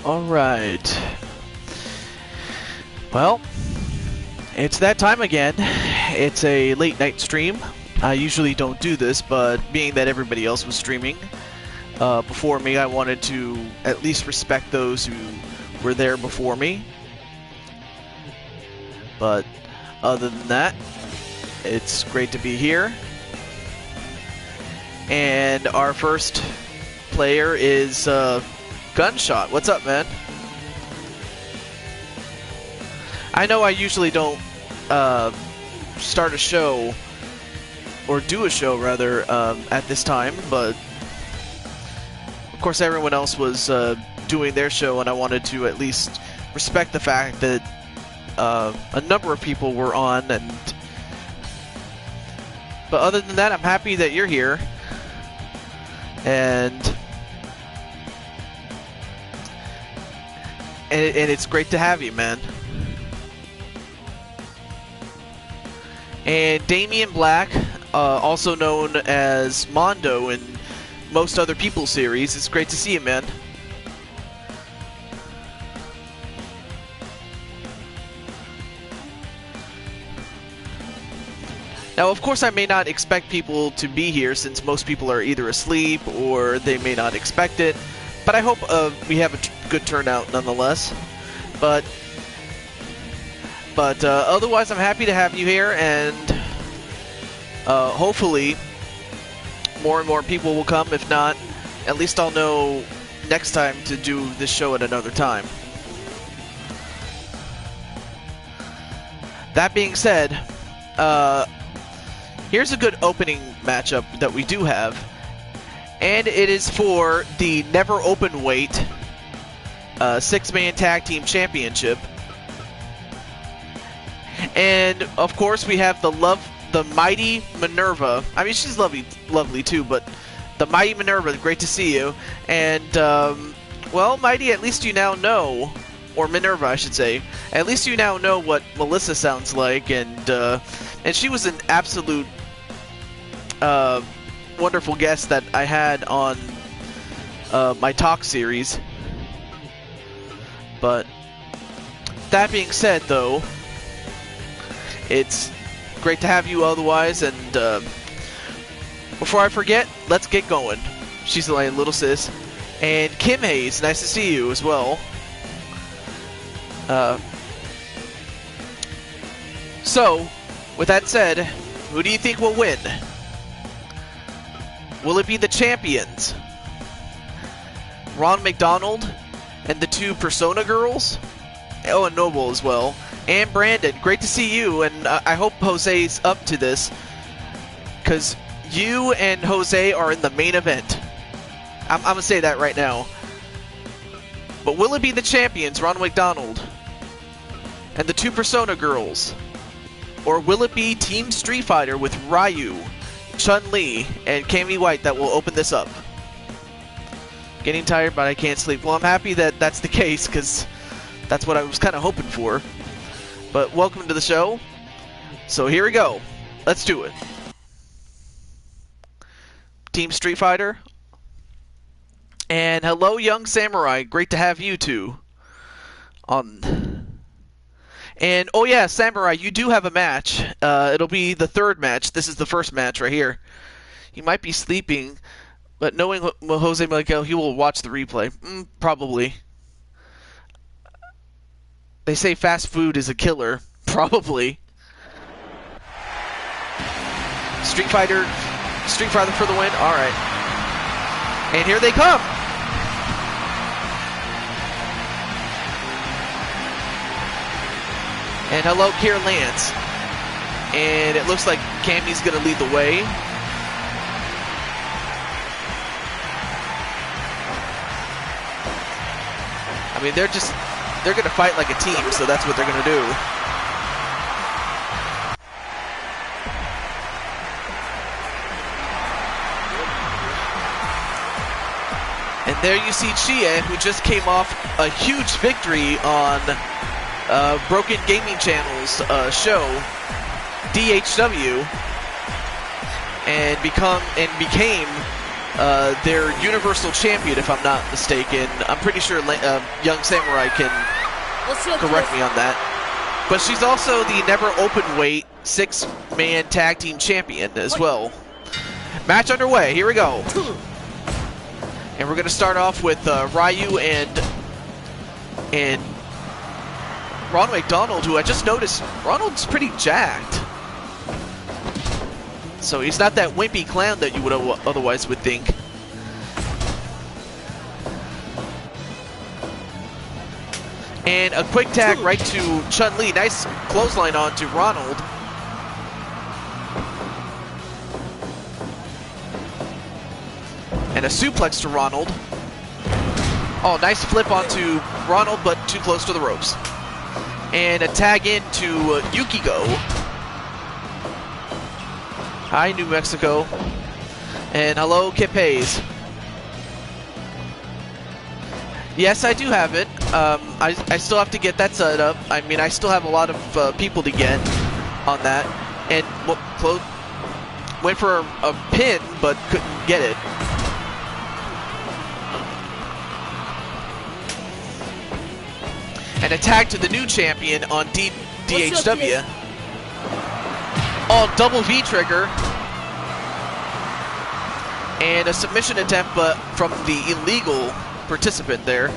Alright. Well, it's that time again. It's a late night stream. I usually don't do this, but being that everybody else was streaming before me, I wanted to at least respect those who were there before me. But other than that, it's great to be here. And our first player is Gunshot. What's up, man? I know I usually don't start a show, or do a show rather, at this time, but of course everyone else was doing their show, and I wanted to at least respect the fact that a number of people were on. But other than that, I'm happy that you're here, and it's great to have you, man. And Damian Black, also known as Mondo in most other people's series, it's great to see you, man. Now, of course, I may not expect people to be here since most people are either asleep or they may not expect it, but I hope we have a good turnout nonetheless. But otherwise, I'm happy to have you here, and hopefully more and more people will come. If not, at least I'll know next time to do this show at another time. That being said, here's a good opening matchup that we do have, and it is for the Never Open Weight 6-man Tag Team Championship. And of course, we have the Mighty Minerva. I mean, she's lovely too, but the Mighty Minerva, great to see you. And well, Mighty, at least you now know, or Minerva, I should say. At least you now know what Melissa sounds like, and she was an absolute wonderful guest that I had on my talk series. But that being said, though, it's great to have you otherwise, and before I forget, let's get going. She's my little sis. And Kim Hayes, nice to see you as well. So, with that said, who do you think will win? Will it be the champions, Ron McDonald and the two Persona girls? Oh, and Noble as well. And Brandon, great to see you, and I hope Jose's up to this, because you and Jose are in the main event. I'm going to say that right now. But will it be the champions, Ron McDonald and the two Persona girls? Or will it be Team Street Fighter with Ryu, Chun-Li, and Cammy White that will open this up? Getting tired, but I can't sleep. Well, I'm happy that that's the case, because that's what I was kind of hoping for. But welcome to the show. So here we go. Let's do it. Team Street Fighter. And hello, Young Samurai. Great to have you two on. And oh yeah, Samurai, you do have a match. It'll be the third match. This is the first match right here. He might be sleeping, but knowing Jose Miguel, he will watch the replay. Probably. They say fast food is a killer. Probably. Street Fighter for the win. All right. And here they come. And hello, Kier Lance. And it looks like Cammy's going to lead the way. I mean, they're going to fight like a team, so that's what they're going to do. And there you see Chia, who just came off a huge victory on Broken Gaming Channel's show, DHW, and became their Universal Champion, if I'm not mistaken. I'm pretty sure Young Samurai can correct me on that. But she's also the Never Openweight 6-man tag team champion as well. Match underway. Here we go. And we're going to start off with Ryu and Ronald McDonald, who I just noticed, Ronald's pretty jacked. So he's not that wimpy clown that you would otherwise would think. And a quick tag right to Chun-Li. Nice clothesline on to Ronald. And a suplex to Ronald. Oh, nice flip onto Ronald, but too close to the ropes. And a tag in to Yukiko. Hi, New Mexico. And hello, Kip Hayes. Yes, I do have it. I still have to get that set up. I mean, I still have a lot of people to get on that. And went for a pin, but couldn't get it. And a tag to the new champion on DHW. Oh, double V-trigger. And a submission attempt, but from the illegal participant there.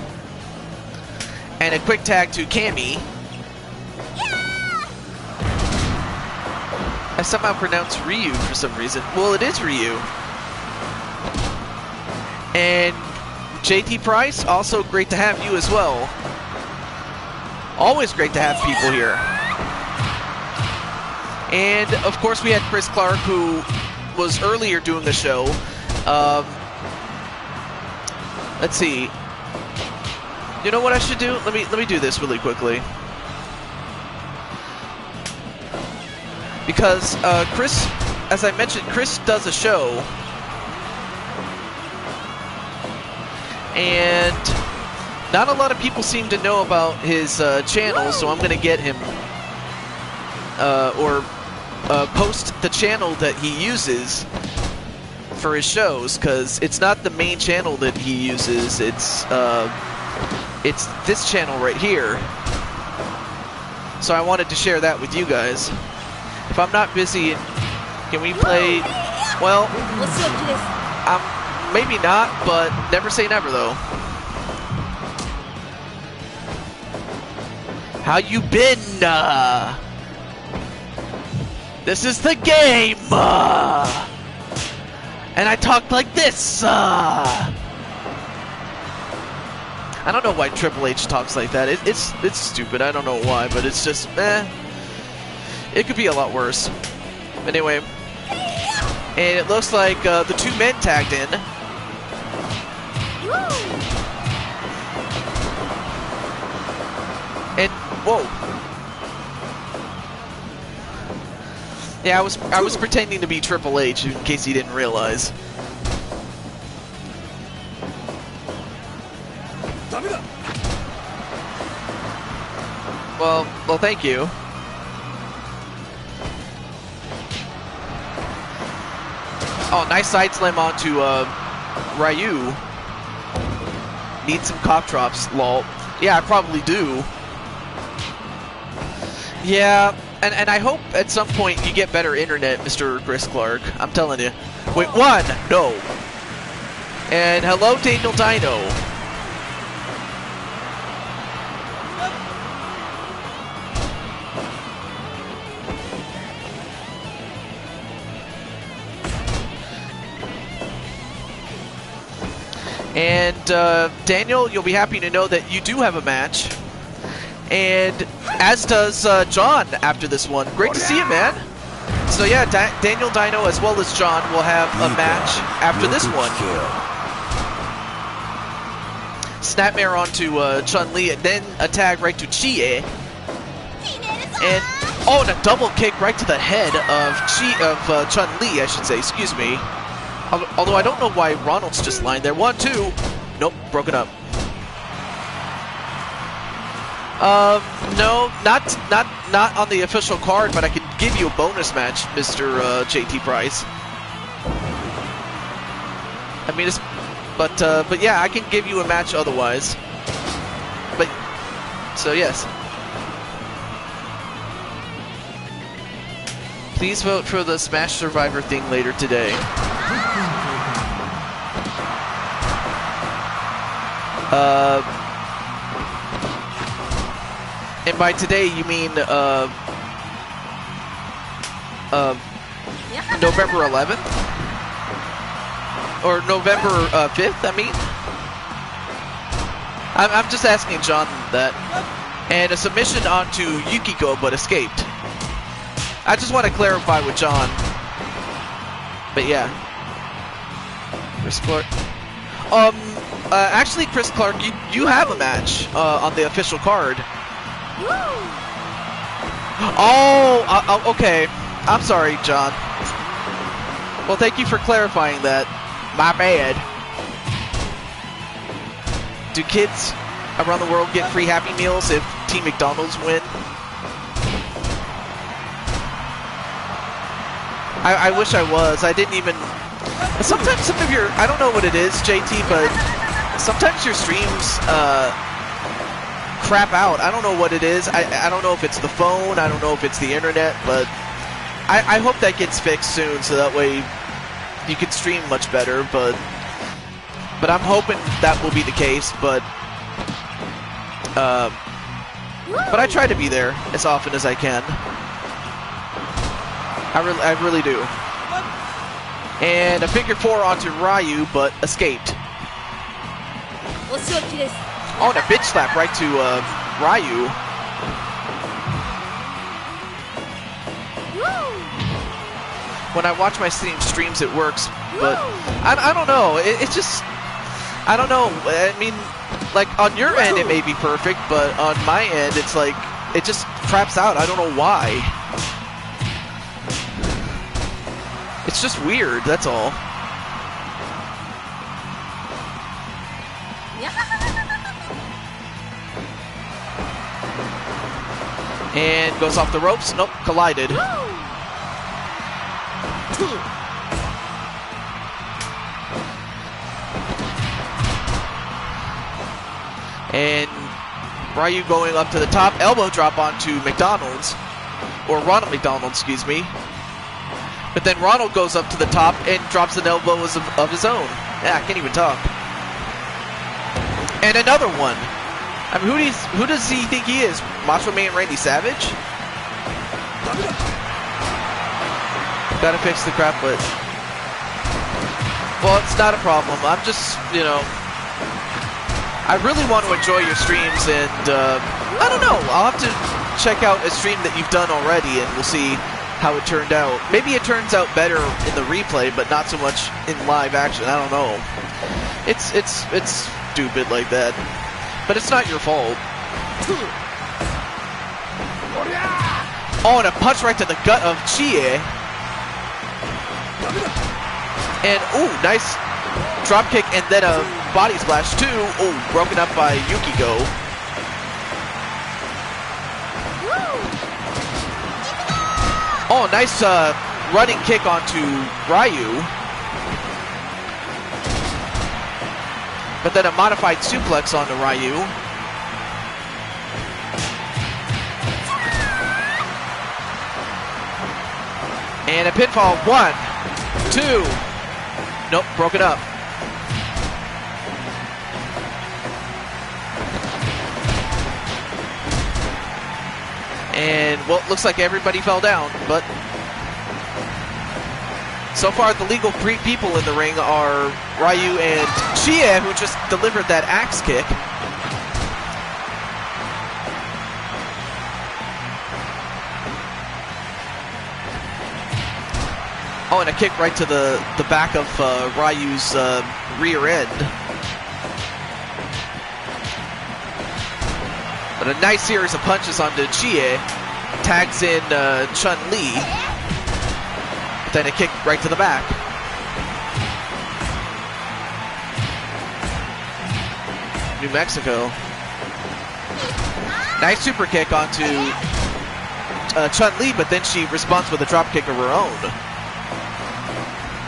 And a quick tag to Cammy. Yeah! I somehow pronounced Ryu for some reason. Well, it is Ryu. And JT Price, also great to have you as well. Always great to have people here. And, of course, we had Chris Clark, who was earlier doing the show. Let's see. You know what I should do? Let me do this really quickly. Because Chris, as I mentioned, Chris does a show. And not a lot of people seem to know about his channel, so I'm going to get him post the channel that he uses for his shows, because it's not the main channel that he uses, it's this channel right here. So I wanted to share that with you guys. If I'm not busy, can we play? Well, maybe not, but never say never though. How you been? This is the game! And I talked like this! I don't know why Triple H talks like that. It's stupid. I don't know why, but it's just, it could be a lot worse. Anyway. And it looks like the two men tagged in. And, whoa. Yeah, I was pretending to be Triple H in case he didn't realize. Well, thank you. Oh, nice side slam onto Ryu. Need some cough drops, lol. Yeah, I probably do. Yeah. And I hope at some point you get better internet, Mr. Chris Clark. I'm telling you. Wait, one! No. And hello, Daniel Dino. And Daniel, you'll be happy to know that you do have a match. And as does John after this one. Great to see you, man. So yeah, Daniel Dino as well as John will have a match after this one. Snapmare onto Chun-Li, and then a tag right to Chie. And oh, and a double kick right to the head of Chun-Li, I should say. Excuse me. Although I don't know why Ronald's just lying there. 1, 2. Nope, broken up. No, not on the official card, but I can give you a bonus match, Mr. JT Price. I mean, but yeah, I can give you a match otherwise. But so yes. Please vote for the Smash Survivor thing later today. And by today you mean November 11th? Or November 5th, I mean? I'm just asking John that. And a submission onto Yukiko, but escaped. I just want to clarify with John. But yeah. Chris Clark. Actually, Chris Clark, you have a match on the official card. Oh, okay. I'm sorry, John. Well, thank you for clarifying that. My bad. Do kids around the world get free Happy Meals if Team McDonald's win? I wish I was. I didn't even... Sometimes some of your... I don't know what it is, JT, but sometimes your streams crap out. I don't know what it is. I don't know if it's the phone. I don't know if it's the internet, but I hope that gets fixed soon so that way you can stream much better, but I'm hoping that will be the case, but I try to be there as often as I can. I really do. And a figure 4 onto Ryu, but escaped. Oh, and a bitch slap right to Ryu. When I watch my streams, it works, but I don't know. It's just, I don't know. I mean, like on your end, it may be perfect, but on my end, it's like it just craps out. I don't know why. It's just weird. That's all. And goes off the ropes. Nope, collided. And Ryu going up to the top, elbow drop onto McDonald's, or Ronald McDonald, excuse me. But then Ronald goes up to the top and drops an elbow of his own. Yeah, I can't even talk. And another one. I mean, who does he think he is? Macho Man Randy Savage? Gotta fix the crap, but... Well, it's not a problem. I'm just, you know... I really want to enjoy your streams, and I don't know. I'll have to check out a stream that you've done already, and we'll see how it turned out. Maybe it turns out better in the replay, but not so much in live action. I don't know. It's stupid like that, but it's not your fault. Oh, and a punch right to the gut of Chie. And ooh, nice drop kick, and then a body splash too. Oh, broken up by Yukiko. Oh, nice running kick onto Ryu. But then a modified suplex onto Ryu. And a pinfall. 1, 2. Nope, broken up. And, well, it looks like everybody fell down, but so far the legal people in the ring are Ryu and Chie, who just delivered that axe kick. Oh, and a kick right to the back of Ryu's rear end. But a nice series of punches onto Chie. Tags in Chun-Li. Then a kick right to the back. New Mexico. Nice super kick onto Chun-Li, but then she responds with a drop kick of her own.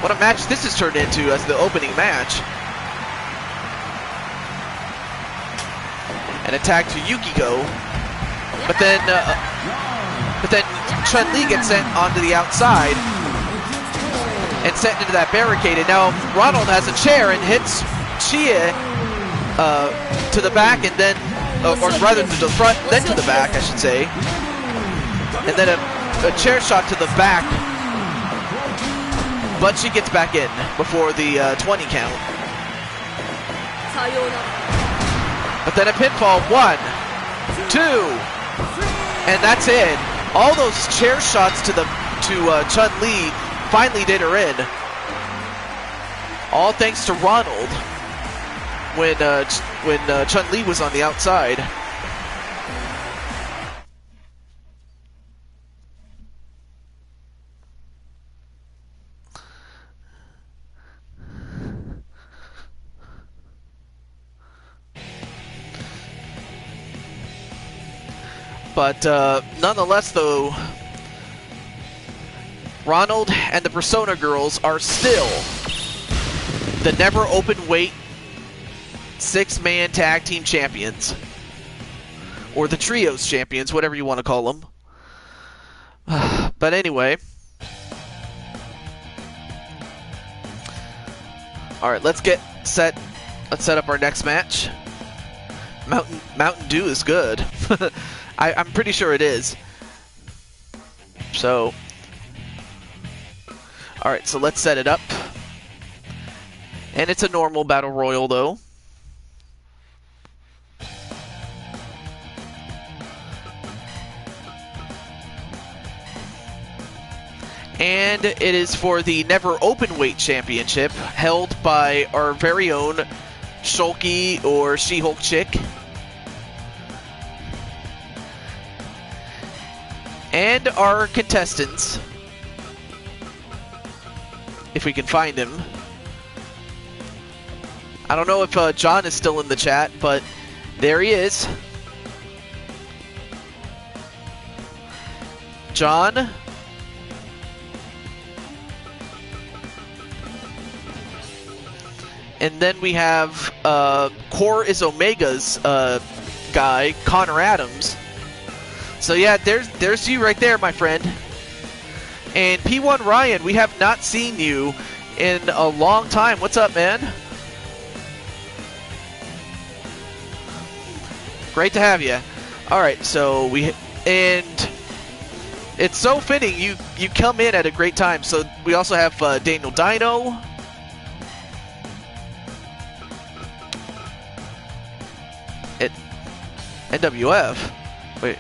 What a match this has turned into as the opening match. An attack to Yukiko, but then Chun-Li gets sent onto the outside and sent into that barricade. And now Ronald has a chair and hits Chia to the back, and then, or rather to the front, then to the back, I should say. And then a chair shot to the back, but she gets back in before the 20 count. But then a pinfall, 1, 2, and that's it. All those chair shots to Chun-Li finally did her in. All thanks to Ronald when Chun-Li was on the outside. But nonetheless, though, Ronald and the Persona Girls are still the never open weight 6-man tag team champions. Or the trios champions, whatever you want to call them. But anyway. Alright, let's get set. Let's set up our next match. Mountain Dew is good. I'm pretty sure it is. So, alright, so let's set it up. And it's a normal battle royal, though. And it is for the Never Openweight Championship, held by our very own Shulky or She-Hulk Chick. And our contestants, if we can find him. I don't know if John is still in the chat, but there he is. John. And then we have Core is Omega's guy, Connor Adams. So yeah, there's you right there, my friend. And P1 Ryan, we have not seen you in a long time. What's up, man? Great to have you. All right, so and it's so fitting you come in at a great time. So we also have Daniel Dino. At NWF. Wait.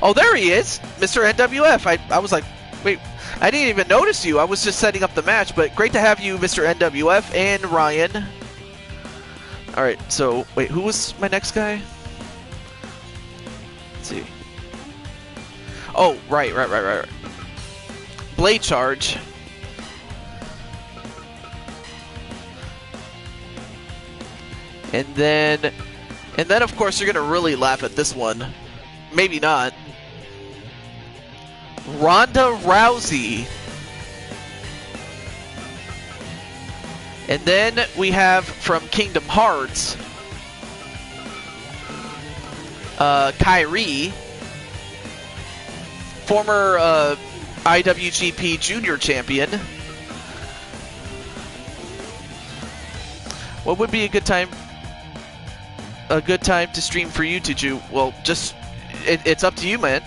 Oh, there he is, Mr. NWF. I was like, wait, I didn't even notice you. I was just setting up the match, but great to have you, Mr. NWF, and Ryan. All right, so, wait, who was my next guy? Let's see. Oh, right. Blade Charge. And then, of course, you're going to really laugh at this one. Maybe not. Ronda Rousey. And then we have from Kingdom Hearts, Kairi, former IWGP Junior Champion. What would be a good time to stream for you, Tuju? Well, just it's up to you, man.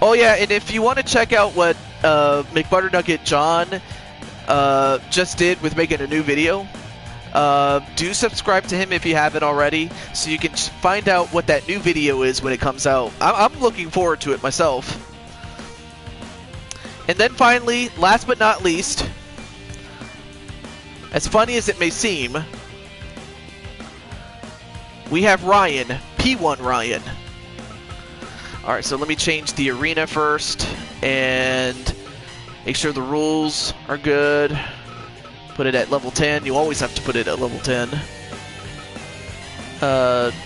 Oh yeah, and if you want to check out what McButternugget John just did with making a new video, do subscribe to him if you haven't already, so you can find out what that new video is when it comes out. I'm looking forward to it myself. And then finally, last but not least, as funny as it may seem, we have Ryan, P1 Ryan. Alright, so let me change the arena first and make sure the rules are good. Put it at level 10. You always have to put it at level 10.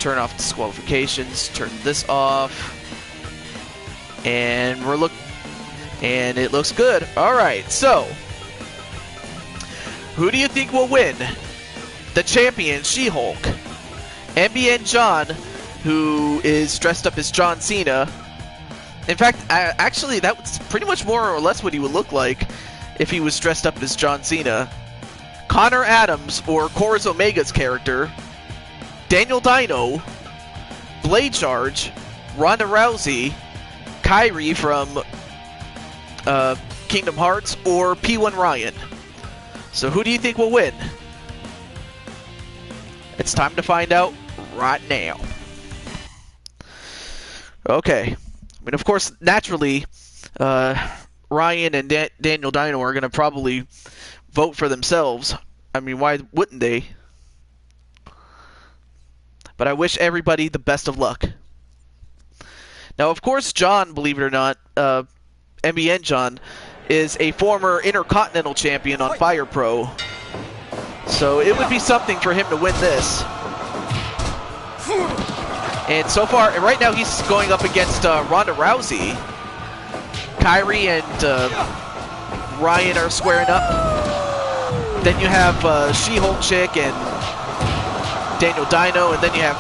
Turn off disqualifications. Turn this off. And it looks good. Alright, so Who do you think will win? The champion, She-Hulk. MBN John, who is dressed up as John Cena. In fact, actually, that's pretty much more or less what he would look like if he was dressed up as John Cena. Connor Adams, or Chorus Omega's character. Daniel Dino. Blade Charge. Ronda Rousey. Kyrie from Kingdom Hearts, or P1 Ryan. So who do you think will win? It's time to find out right now. Okay. I mean, of course, naturally, Ryan and Daniel Dino are going to probably vote for themselves. I mean, why wouldn't they? But I wish everybody the best of luck. Now, of course, John, believe it or not, MBN John, is a former Intercontinental Champion on Fire Pro. So it would be something for him to win this. And so far, right now he's going up against Ronda Rousey. Kyrie and Ryan are squaring up. Then you have She-Hulk Chick and Daniel Dino, and then you have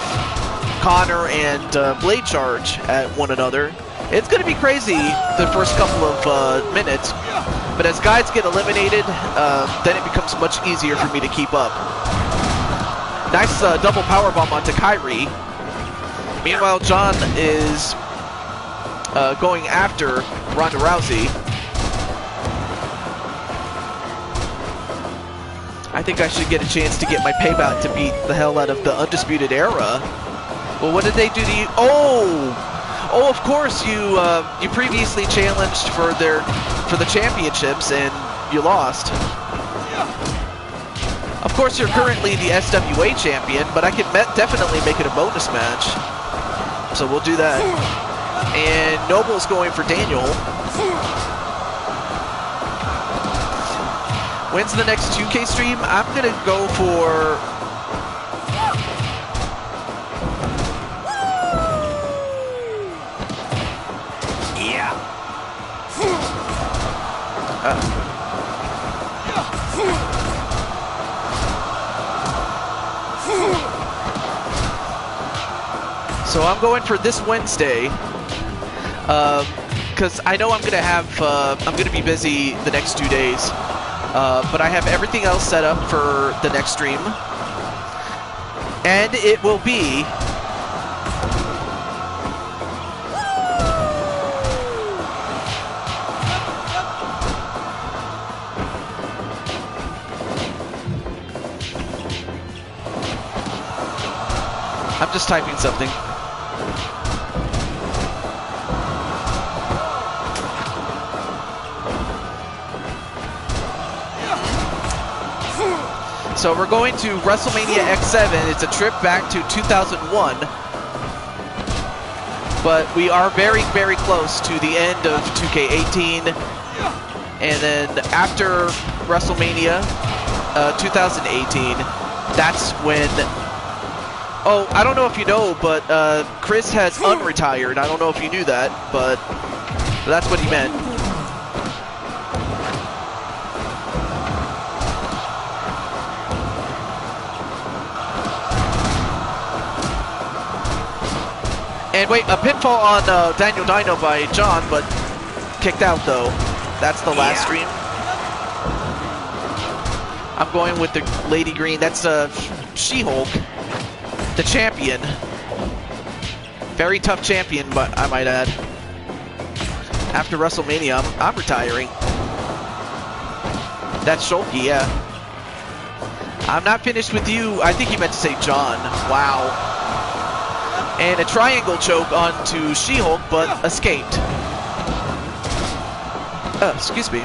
Connor and Blade Charge at one another. It's going to be crazy the first couple of minutes, but as guys get eliminated, then it becomes much easier for me to keep up. Nice double powerbomb onto Kyrie. Meanwhile, John is going after Ronda Rousey. I think I should get a chance to get my payback to beat the hell out of the Undisputed Era. Well, what did they do to you? Oh, of course you previously challenged for the championships and you lost. Of course, you're currently the SWA champion, but I could definitely make it a bonus match. So we'll do that. And Noble's going for Daniel. When's the next 2K stream? I'm gonna go for... So I'm going for this Wednesday, because I know I'm gonna be busy the next 2 days, but I have everything else set up for the next stream, and it will be I'm just typing something. So we're going to WrestleMania X7. It's a trip back to 2001. But we are very, very close to the end of 2K18. And then after WrestleMania 2018, that's when... Oh, I don't know if you know, but Chris has unretired. I don't know if you knew that, but that's what he meant. And wait, a pinfall on Daniel Dino by John, but kicked out though. That's the last stream. I'm going with the Lady Green. That's She-Hulk, the champion. Very tough champion, but I might add. After WrestleMania, I'm retiring. That's Shulky, yeah. I'm not finished with you. I think you meant to say John. Wow. And a triangle choke onto She-Hulk, but escaped. Excuse me.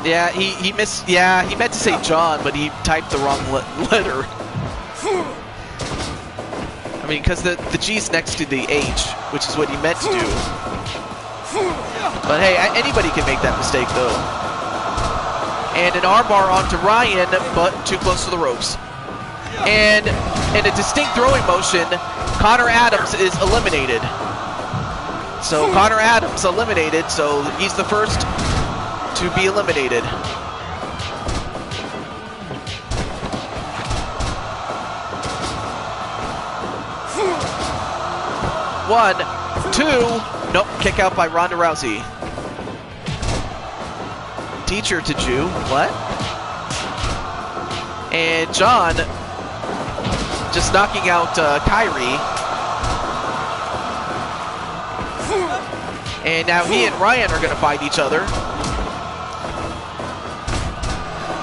Yeah, he missed. Yeah, he meant to say John, but he typed the wrong letter. I mean, because the G's next to the H, which is what he meant to do. But hey, anybody can make that mistake, though. And an armbar onto Ryan, but too close to the ropes. And in a distinct throwing motion, Connor Adams is eliminated. So Connor Adams eliminated, so he's the first to be eliminated. One, two, nope, kick out by Ronda Rousey. Teacher to Jew, what? And John just knocking out Kyrie. And now he and Ryan are going to fight each other.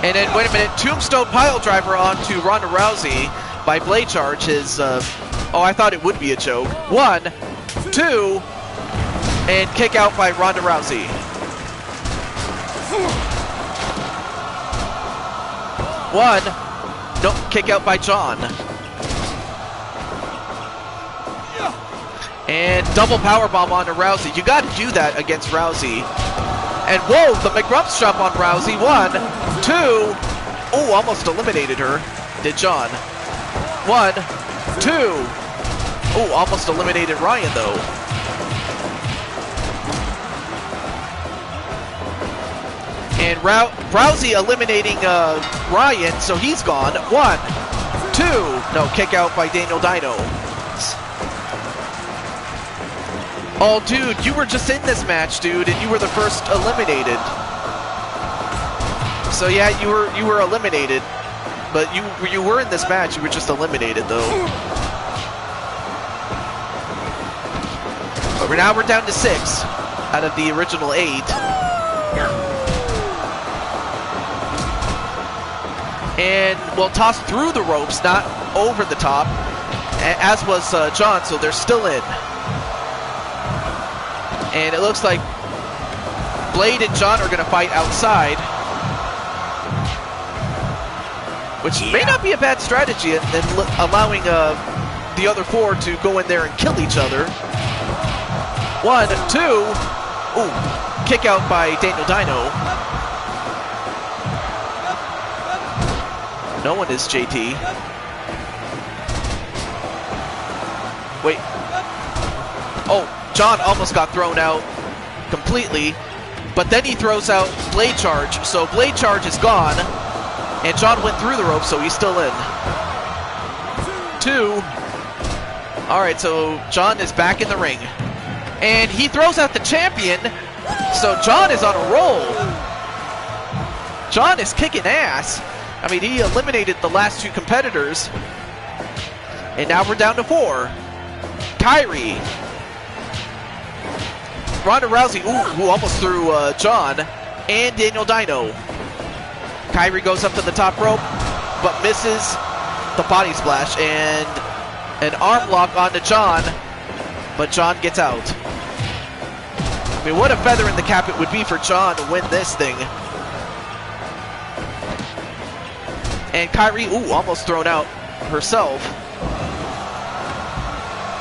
And then, wait a minute, Tombstone pile driver onto Ronda Rousey by Blade Charge. His, oh, I thought it would be a joke. 1, 2, and kick out by Ronda Rousey. 1, nope, kick out by John. And double powerbomb onto Rousey. You got to do that against Rousey. And whoa, the McRumps jump on Rousey. 1, 2. Oh, almost eliminated her. Did John. 1, 2. Oh, almost eliminated Ryan though. And Rousey eliminating Ryan, so he's gone. 1, 2. No, kick out by Daniel Dino. Oh, dude, you were just in this match, dude, and you were the first eliminated. So yeah, you were eliminated, but you were in this match. You were just eliminated, though. But now we're down to 6 out of the original 8. And well, tossed through the ropes, not over the top, as was John. So they're still in. And it looks like Blade and John are going to fight outside. Which may not be a bad strategy, and then allowing the other 4 to go in there and kill each other. 1, 2. Ooh, kick out by Daniel Dino. No one is JT. Wait. Oh. John almost got thrown out completely, but then he throws out Blade Charge, so Blade Charge is gone, and John went through the rope, so he's still in. 2. Alright, so John is back in the ring, and he throws out the champion, so John is on a roll. John is kicking ass. I mean, he eliminated the last 2 competitors, and now we're down to 4. Kyrie. Ronda Rousey, ooh, almost threw John, and Daniel Dino. Kyrie goes up to the top rope, but misses the body splash, and an arm lock onto John, but John gets out. I mean, what a feather in the cap it would be for John to win this thing. And Kyrie, ooh, almost thrown out herself.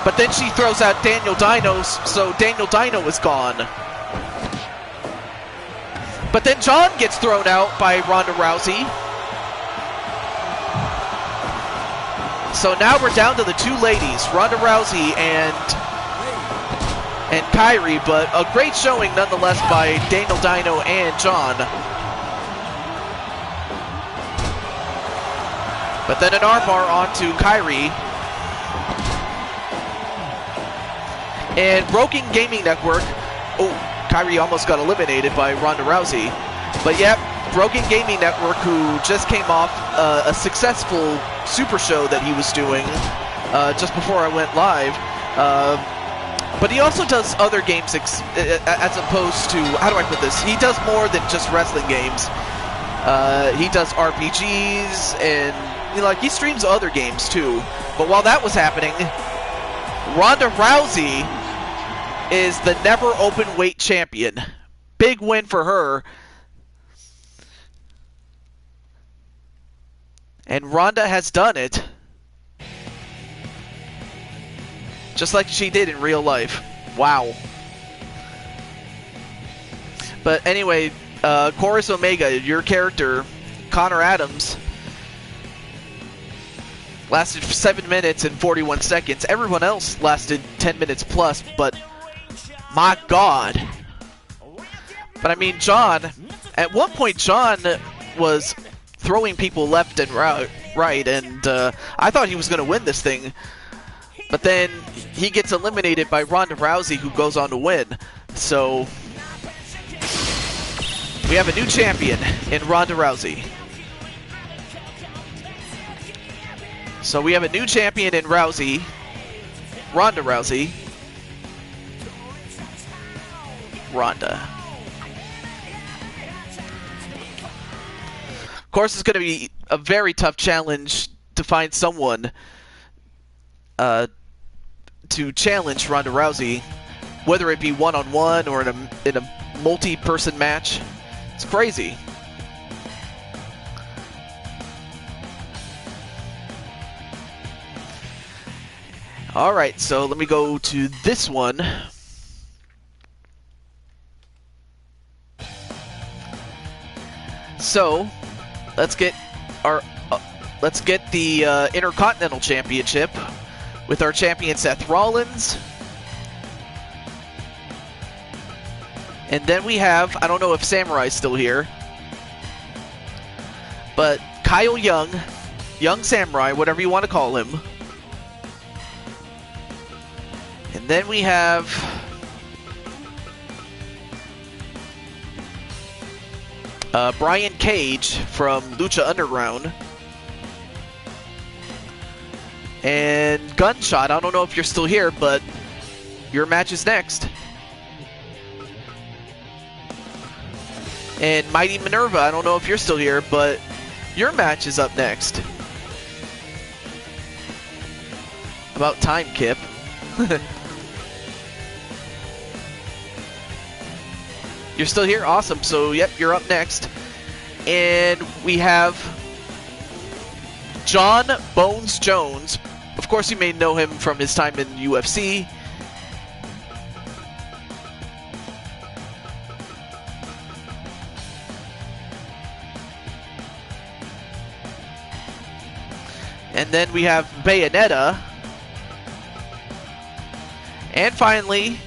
But then she throws out Daniel Dino, so Daniel Dino is gone. But then John gets thrown out by Ronda Rousey. So now we're down to the 2 ladies, Ronda Rousey and Kyrie, but a great showing nonetheless by Daniel Dino and John. But then an armbar onto Kyrie. And Broken Gaming Network, oh, Kyrie almost got eliminated by Ronda Rousey. But yeah, Broken Gaming Network, who just came off a successful super show that he was doing just before I went live. But he also does other games as opposed to, how do I put this? He does more than just wrestling games. He does RPGs and he streams other games too. But while that was happening, Ronda Rousey is the never open weight champion. Big win for her. And Ronda has done it. Just like she did in real life. Wow. But anyway, Chorus Omega, your character, Connor Adams, lasted 7 minutes and 41 seconds. Everyone else lasted 10 minutes plus, but my God. But I mean, John, at one point, John was throwing people left and right, and I thought he was going to win this thing. But then he gets eliminated by Ronda Rousey, who goes on to win. So we have a new champion in Ronda Rousey. So we have a new champion in Ronda Rousey. Ronda. Of course, it's going to be a very tough challenge to find someone to challenge Ronda Rousey, whether it be one-on-one or in a multi-person match. It's crazy. Alright, so let me go to this one. So, let's get the Intercontinental Championship with our champion Seth Rollins. And then we have, I don't know if Samurai's still here, but Kyle Young, Young Samurai, whatever you want to call him. And then we have Brian Cage from Lucha Underground. And Gunshot, I don't know if you're still here, but your match is next. And Mighty Minerva, I don't know if you're still here, but your match is up next. About time, Kip. You're still here? Awesome. So, yep, you're up next. And we have John Bones Jones. Of course, you may know him from his time in UFC. And then we have Bayonetta. And finally,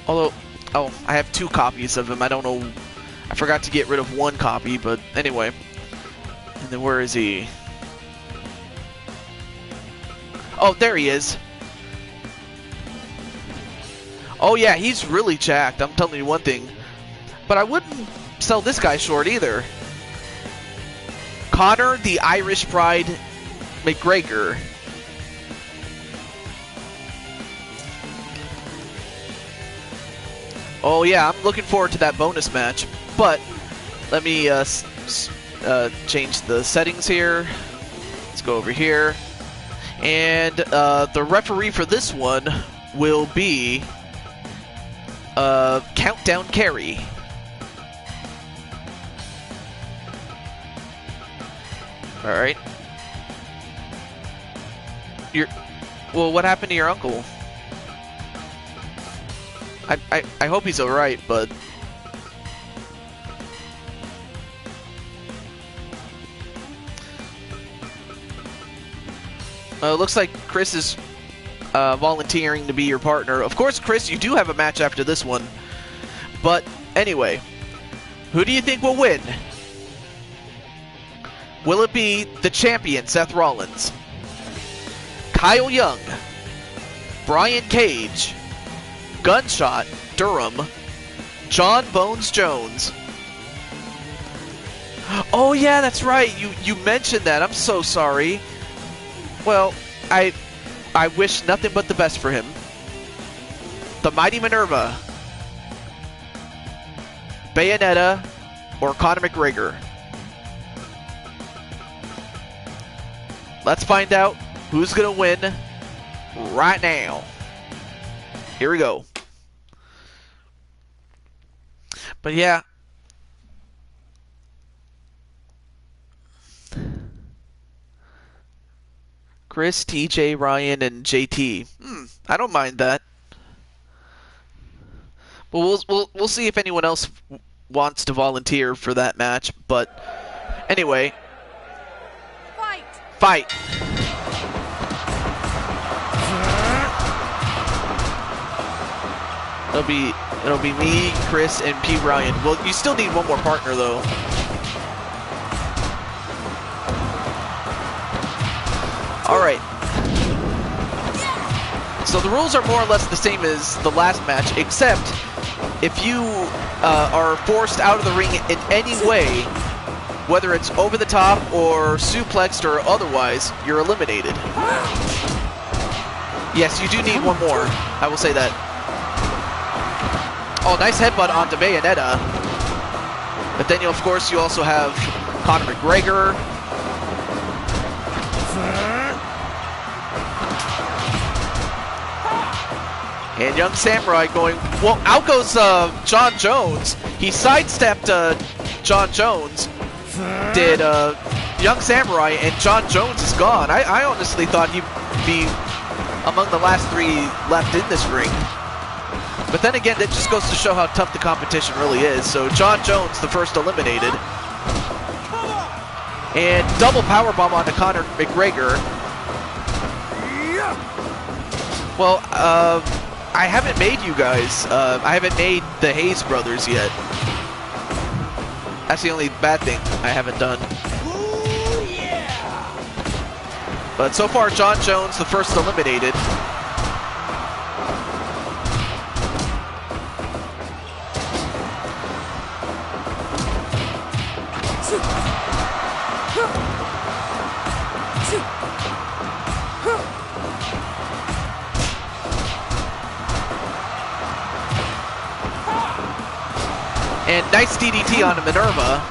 although, oh, I have 2 copies of him. I don't know. I forgot to get rid of 1 copy, but anyway. And then where is he? Oh, there he is. Oh, yeah, he's really jacked. I'm telling you one thing. But I wouldn't sell this guy short either. Conor the Irish Pride McGregor. Oh yeah, I'm looking forward to that bonus match. But let me change the settings here. Let's go over here. And the referee for this one will be Countdown Carey. Alright. Well, what happened to your uncle? I hope he's alright, but looks like Chris is volunteering to be your partner. Of course, Chris, you do have a match after this one. But anyway, who do you think will win? Will it be the champion, Seth Rollins, Kyle Young, Brian Cage, Gunshot, Durham, John Bones Jones? Oh yeah, that's right. You mentioned that. I'm so sorry. Well, I wish nothing but the best for him. The Mighty Minerva, Bayonetta, or Conor McGregor? Let's find out who's gonna win right now. Here we go. But yeah. Chris, TJ, Ryan, and JT. I don't mind that. Well, we'll see if anyone else wants to volunteer for that match. But anyway, fight. It'll be me, Chris, and P. Ryan. Well, you still need one more partner though. All right. So the rules are more or less the same as the last match, except if you are forced out of the ring in any way, whether it's over the top or suplexed or otherwise, you're eliminated. Yes, you do need one more. I will say that. Oh, nice headbutt onto Bayonetta. But then, of course, you also have Conor McGregor. And Young Samurai going, well, out goes John Jones. He sidestepped John Jones, did Young Samurai, and John Jones is gone. I honestly thought he'd be among the last three left in this ring. But then again, that just goes to show how tough the competition really is. So John Jones, the first eliminated. And double powerbomb onto Conor McGregor. Well, I haven't made you guys. I haven't made the Hayes brothers yet. That's the only bad thing I haven't done. But so far, John Jones, the first eliminated. And nice DDT on Minerva.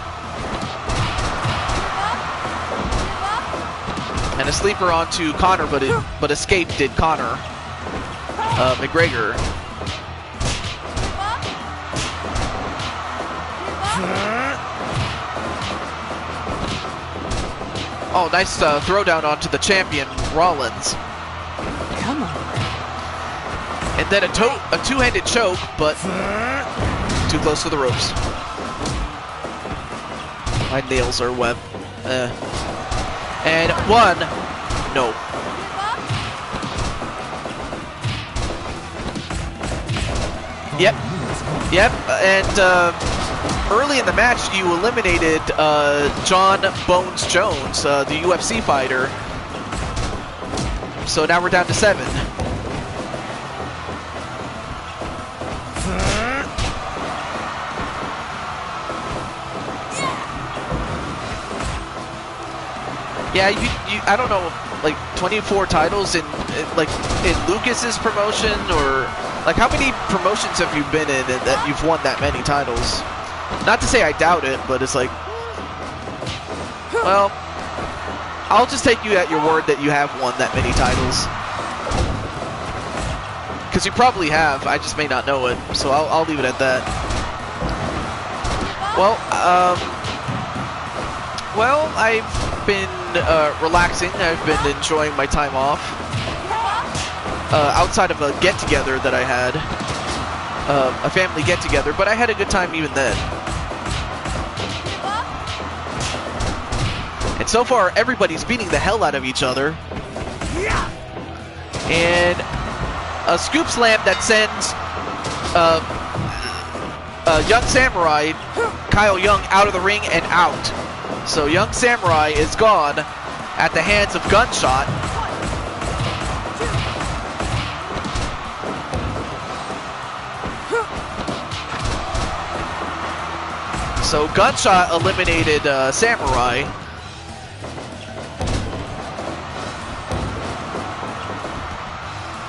And a sleeper onto Conor, but escaped did Conor McGregor. Oh, nice throwdown onto the champion, Rollins. Come on. And then a two-handed choke, but too close to the ropes. My nails are wet. And one. No. Yep. Yep. And early in the match, you eliminated John Bones Jones, the UFC fighter. So now we're down to 7. Yeah, I don't know, like 24 titles in Lucas's promotion, or like how many promotions have you been in and that you've won that many titles? Not to say I doubt it, but it's like, well, I'll just take you at your word that you have won that many titles. Because you probably have, I just may not know it, so I'll leave it at that. Well, I've been relaxing. I've been enjoying my time off. Outside of a get-together that I had. A family get-together, but I had a good time even then. And so far, everybody's beating the hell out of each other. And a scoop slam that sends Young Samurai, Kyle Young, out of the ring and out. So Young Samurai is gone at the hands of Gunshot. So Gunshot eliminated Samurai.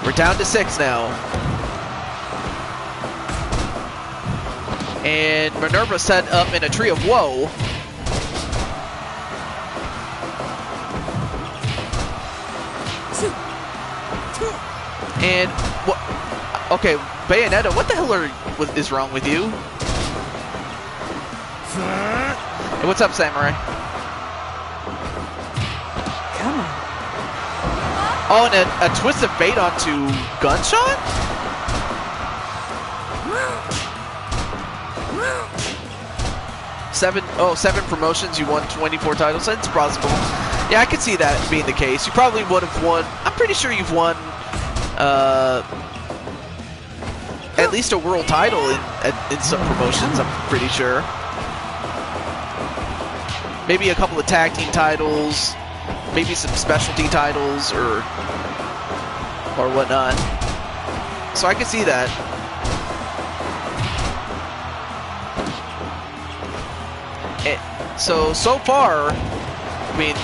We're down to 6 now. And Minerva set up in a tree of woe. And what? Okay, Bayonetta, what the hell is wrong with you? Hey, what's up, Samurai? Come on. Oh, and a twist of fate onto Gunshot? Seven promotions, you won 24 titles. That's possible. Yeah, I could see that being the case. You probably would have won. I'm pretty sure you've won at least a world title in some promotions, I'm pretty sure. Maybe a couple of tag team titles, maybe some specialty titles or whatnot. So I can see that. So far, I mean,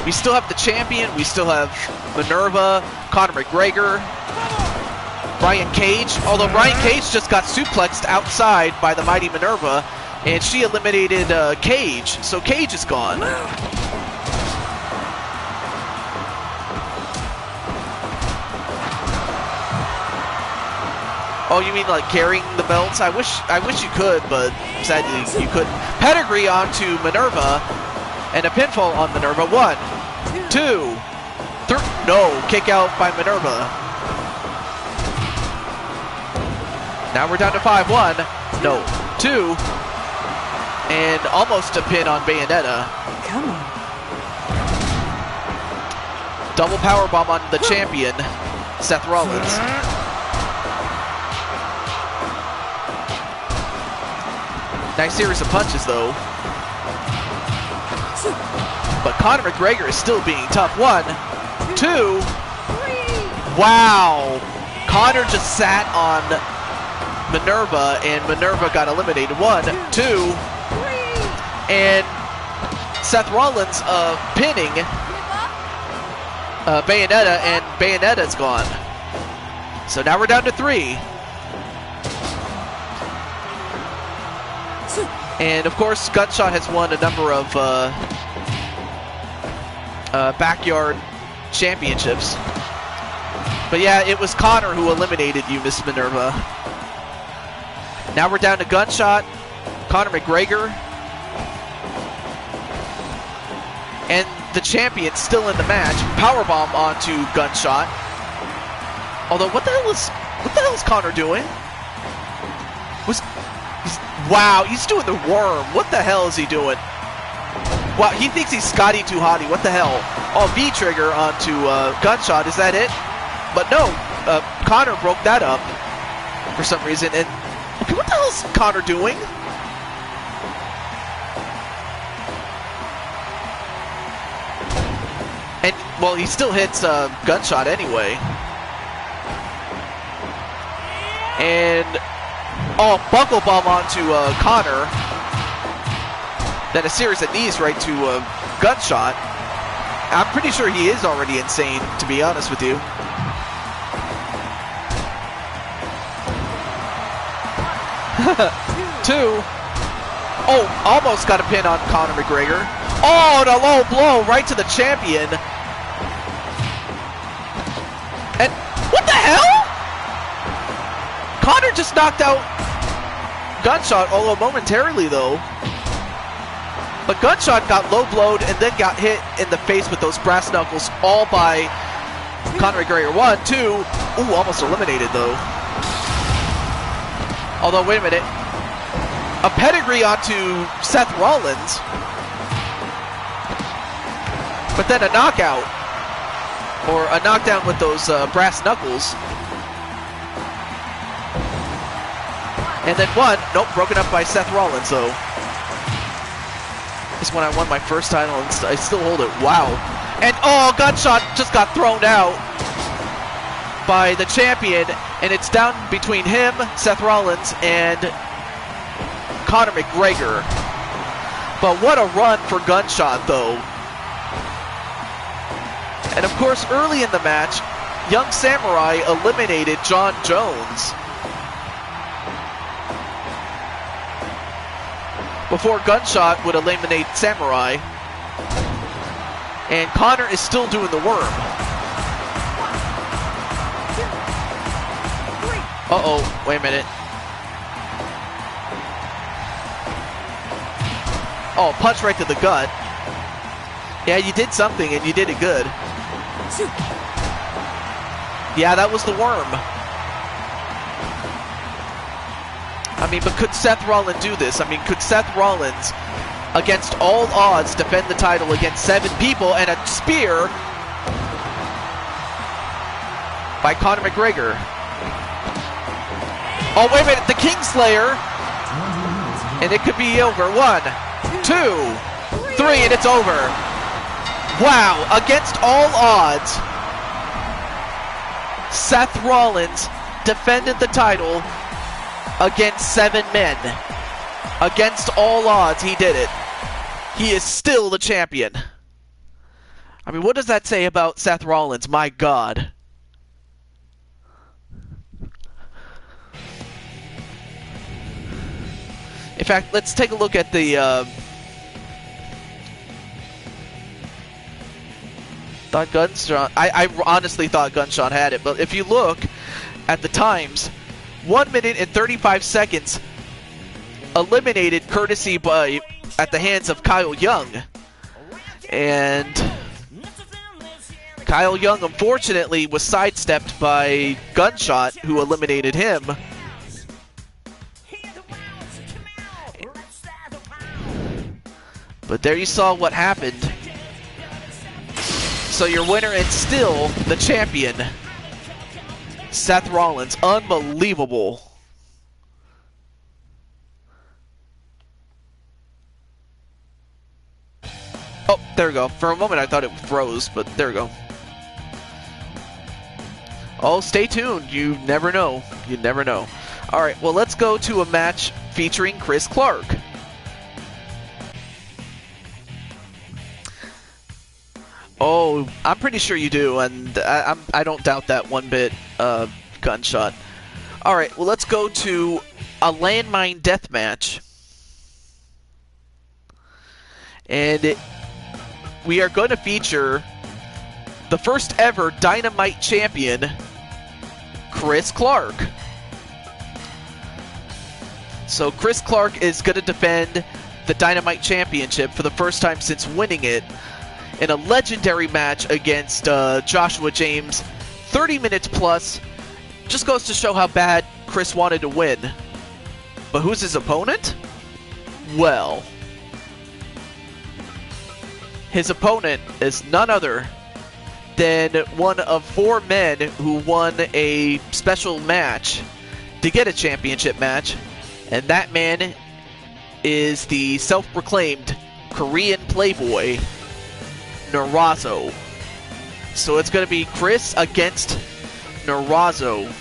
we still have the champion, we still have Minerva, Conor McGregor, Brian Cage, although Brian Cage just got suplexed outside by the mighty Minerva, and she eliminated Cage, so Cage is gone. Oh, you mean like carrying the belts? I wish you could, but sadly you couldn't. Pedigree onto Minerva, and a pinfall on Minerva. 1, 2, 3. No, kick out by Minerva. Now we're down to 5-1. No, 2, and almost a pin on Bayonetta. Come on. Double powerbomb on the champion, Seth Rollins. Nice series of punches, though. But Conor McGregor is still being tough. 1, 2. Wow. Conor just sat on Minerva, and Minerva got eliminated. 1, 2. And Seth Rollins pinning Bayonetta, and Bayonetta's gone. So now we're down to 3. And of course, Gunshot has won a number of backyard championships. But yeah, it was Conor who eliminated you, Miss Minerva. Now we're down to Gunshot, Conor McGregor, and the champion still in the match. Powerbomb onto Gunshot. Although, what the hell is Conor doing? Wow, he's doing the worm. What the hell is he doing? Wow, he thinks he's Scotty 2 Hotty. What the hell? Oh, V-trigger onto Gunshot. Is that it? But no, Conor broke that up for some reason. And okay, what the hell is Conor doing? And well, he still hits Gunshot anyway. And oh, buckle bomb onto Conor. Then a series of knees right to Gunshot. I'm pretty sure he is already insane, to be honest with you. Two. Oh, almost got a pin on Conor McGregor. Oh, and a low blow right to the champion. And what the hell? Conor just knocked out Gunshot, although momentarily though. But Gunshot got low blowed and then got hit in the face with those brass knuckles, all by Conor McGregor. 1, 2. Ooh, almost eliminated though. Although, wait a minute. A pedigree onto Seth Rollins. But then a knockout. Or a knockdown with those brass knuckles. And then 1. Nope, broken up by Seth Rollins though. This is when I won my first title and I still hold it. Wow. And oh, Gunshot just got thrown out by the champion, and it's down between him, Seth Rollins, and Conor McGregor. But what a run for Gunshot though. And of course, early in the match, Young Samurai eliminated John Jones before Gunshot would eliminate Samurai. And Conor is still doing the worm. Uh-oh, wait a minute. Oh, punch right to the gut. Yeah, you did something and you did it good. Yeah, that was the worm. I mean, but could Seth Rollins do this? I mean, could Seth Rollins, against all odds, defend the title against 7 people and a spear by Conor McGregor? Oh, wait a minute, the Kingslayer. And it could be over. 1, 2, 3, and it's over. Wow, against all odds, Seth Rollins defended the title against 7 men. Against all odds, he did it. He is still the champion. I mean, what does that say about Seth Rollins? My God. In fact, let's take a look at the... thought Gunshot... I honestly thought Gunshot had it, but if you look at the times, 1 minute and 35 seconds eliminated courtesy by at the hands of Kyle Young. And Kyle Young, unfortunately, was sidestepped by Gunshot, who eliminated him. But there you saw what happened. So your winner and still the champion, Seth Rollins. Unbelievable. Oh, there we go. For a moment I thought it froze, but there we go. Oh, stay tuned. You never know. You never know. Alright, well, let's go to a match featuring Chris Clark. Oh, I'm pretty sure you do, and I don't doubt that one bit, Gunshot. Alright, well, let's go to a landmine death match. And we are going to feature the first ever Dynamite champion, Chris Clark. So Chris Clark is going to defend the Dynamite Championship for the first time since winning it in a legendary match against Joshua James. 30 minutes plus. Just goes to show how bad Chris wanted to win. But who's his opponent? Well, his opponent is none other than one of 4 men who won a special match to get a championship match. And that man is the self-proclaimed Korean playboy, Narazo. So it's going to be Chris against Narazo.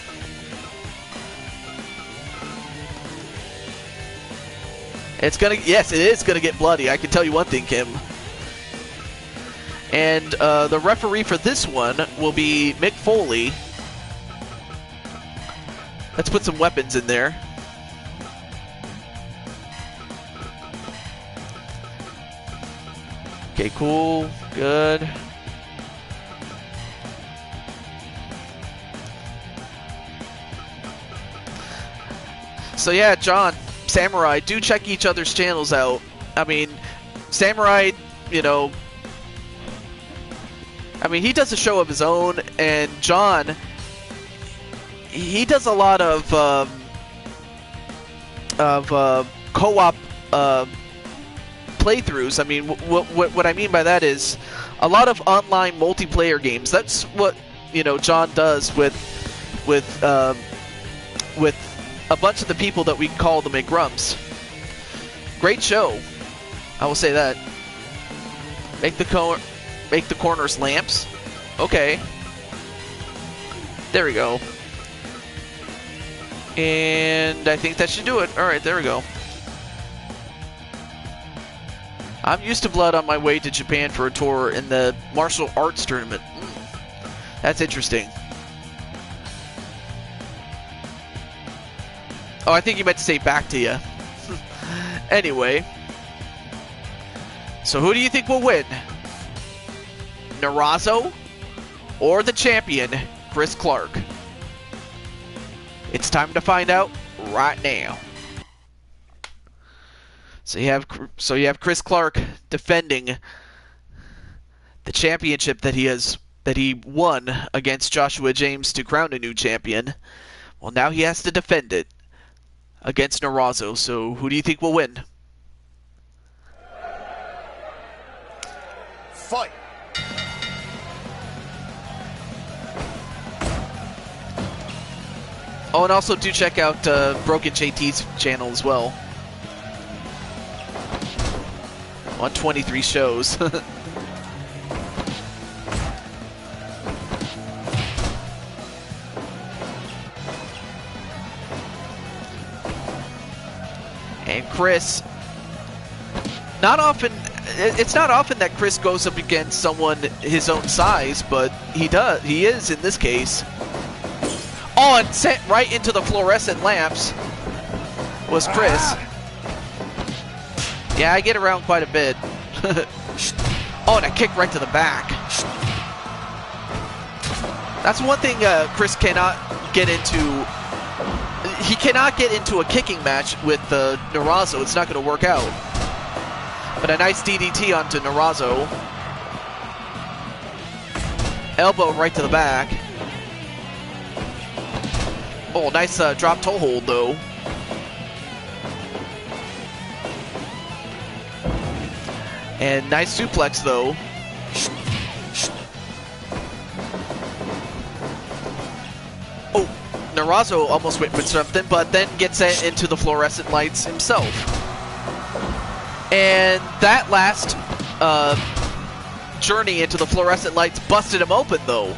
It's going to, yes, it is going to get bloody. I can tell you one thing, Kim. And the referee for this one will be Mick Foley. Let's put some weapons in there. Okay, cool. Good. So yeah, John, Samurai, do check each other's channels out. I mean, Samurai, you know, I mean, he does a show of his own, and John, he does a lot of co-op playthroughs. I mean, what I mean by that is a lot of online multiplayer games. That's what, you know, John does with a bunch of the people that we call the McGrumps. Great show, I will say that. Make the corners lamps. Okay. There we go. And I think that should do it. Alright, there we go. I'm used to blood on my way to Japan for a tour in the martial arts tournament. That's interesting. Oh, I think you meant to say back to you. Anyway. So who do you think will win? Narazo or the champion, Chris Clark? It's time to find out right now. So you have Chris Clark defending the championship that he has that he won against Joshua James to crown a new champion. Well, now he has to defend it against Narazo. So who do you think will win? Fight! Oh, and also do check out Broken JT's channel as well. On 23 shows. And Chris, it's not often that Chris goes up against someone his own size, but he is in this case. Oh, and sent right into the fluorescent lamps was Chris. Yeah, I get around quite a bit. Oh, and a kick right to the back. That's one thing Chris cannot get into. He cannot get into a kicking match with Narazo. It's not going to work out. But a nice DDT onto Narazo. Elbow right to the back. Oh, nice drop toe hold, though. And nice suplex, though. Oh, Narazo almost went for something, but then gets it into the fluorescent lights himself. And that last journey into the fluorescent lights busted him open, though.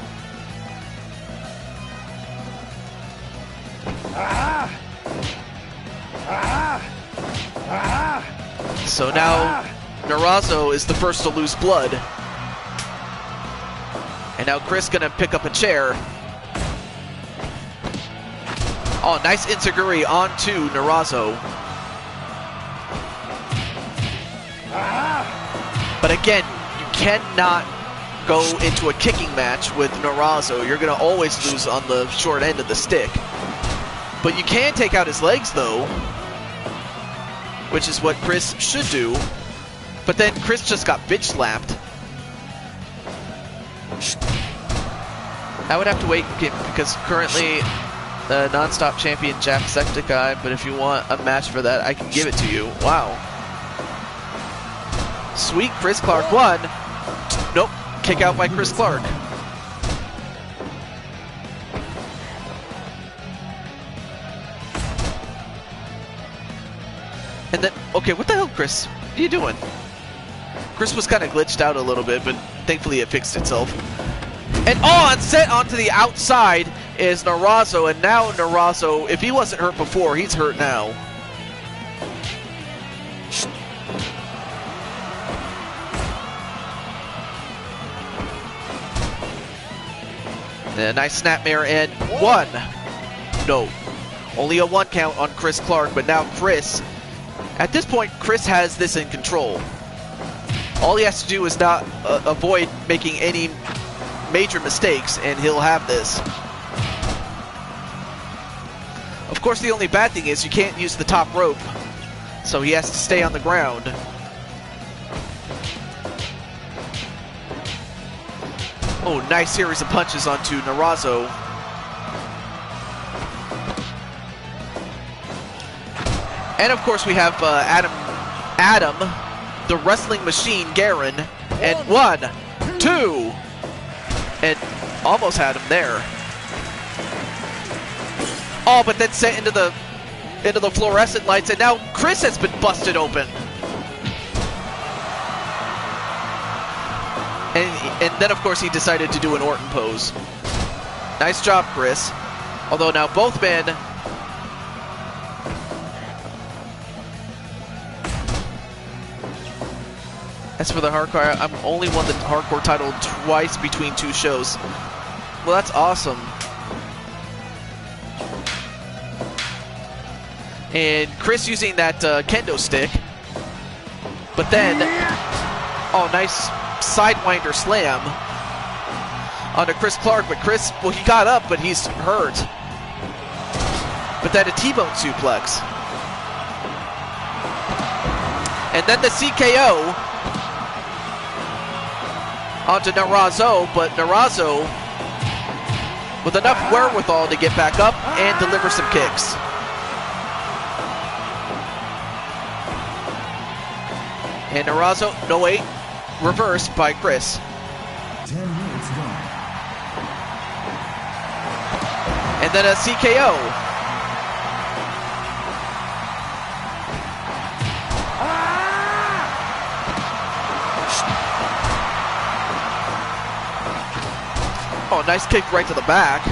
So now Narazo is the first to lose blood. And now Chris gonna pick up a chair. Oh, nice enziguri onto Narazo. But again, you cannot go into a kicking match with Narazo. You're gonna always lose on the short end of the stick. But you can take out his legs, though, which is what Chris should do. But then Chris just got bitch slapped. I would have to wait because currently the non-stop champion Jacksepticeye, but if you want a match for that, I can give it to you. Wow. Sweet, Chris Clark won. Nope, kick out by Chris Clark. And then, okay, what the hell, Chris? What are you doing? Chris was kind of glitched out a little bit, but thankfully it fixed itself. And and set onto the outside is Narazo, and now Narazo, if he wasn't hurt before, he's hurt now. And a nice snapmare and one. No, only a 1 count on Chris Clark, but now Chris, at this point, Chris has this in control. All he has to do is not avoid making any major mistakes, and he'll have this. Of course, the only bad thing is you can't use the top rope, so he has to stay on the ground. Oh, nice series of punches onto Narazo. And of course, we have Adam, the wrestling machine, Garen, and 1, 2, and almost had him there. Oh, but then sent into the fluorescent lights, and now Chris has been busted open. And then, of course, he decided to do an Orton pose. Nice job, Chris. Although now both men... As for the hardcore, I'm only won the hardcore title twice between 2 shows. Well, that's awesome. And Chris using that kendo stick. But then, oh, nice sidewinder slam onto Chris Clark. But Chris, well, he got up, but he's hurt. But then a T-bone suplex. And then the CKO. onto Narazo, but Narazo with enough wherewithal to get back up and deliver some kicks. And Narazo, no wait, reversed by Chris. 10 minutes gone. And then a CKO. Oh, nice kick right to the back.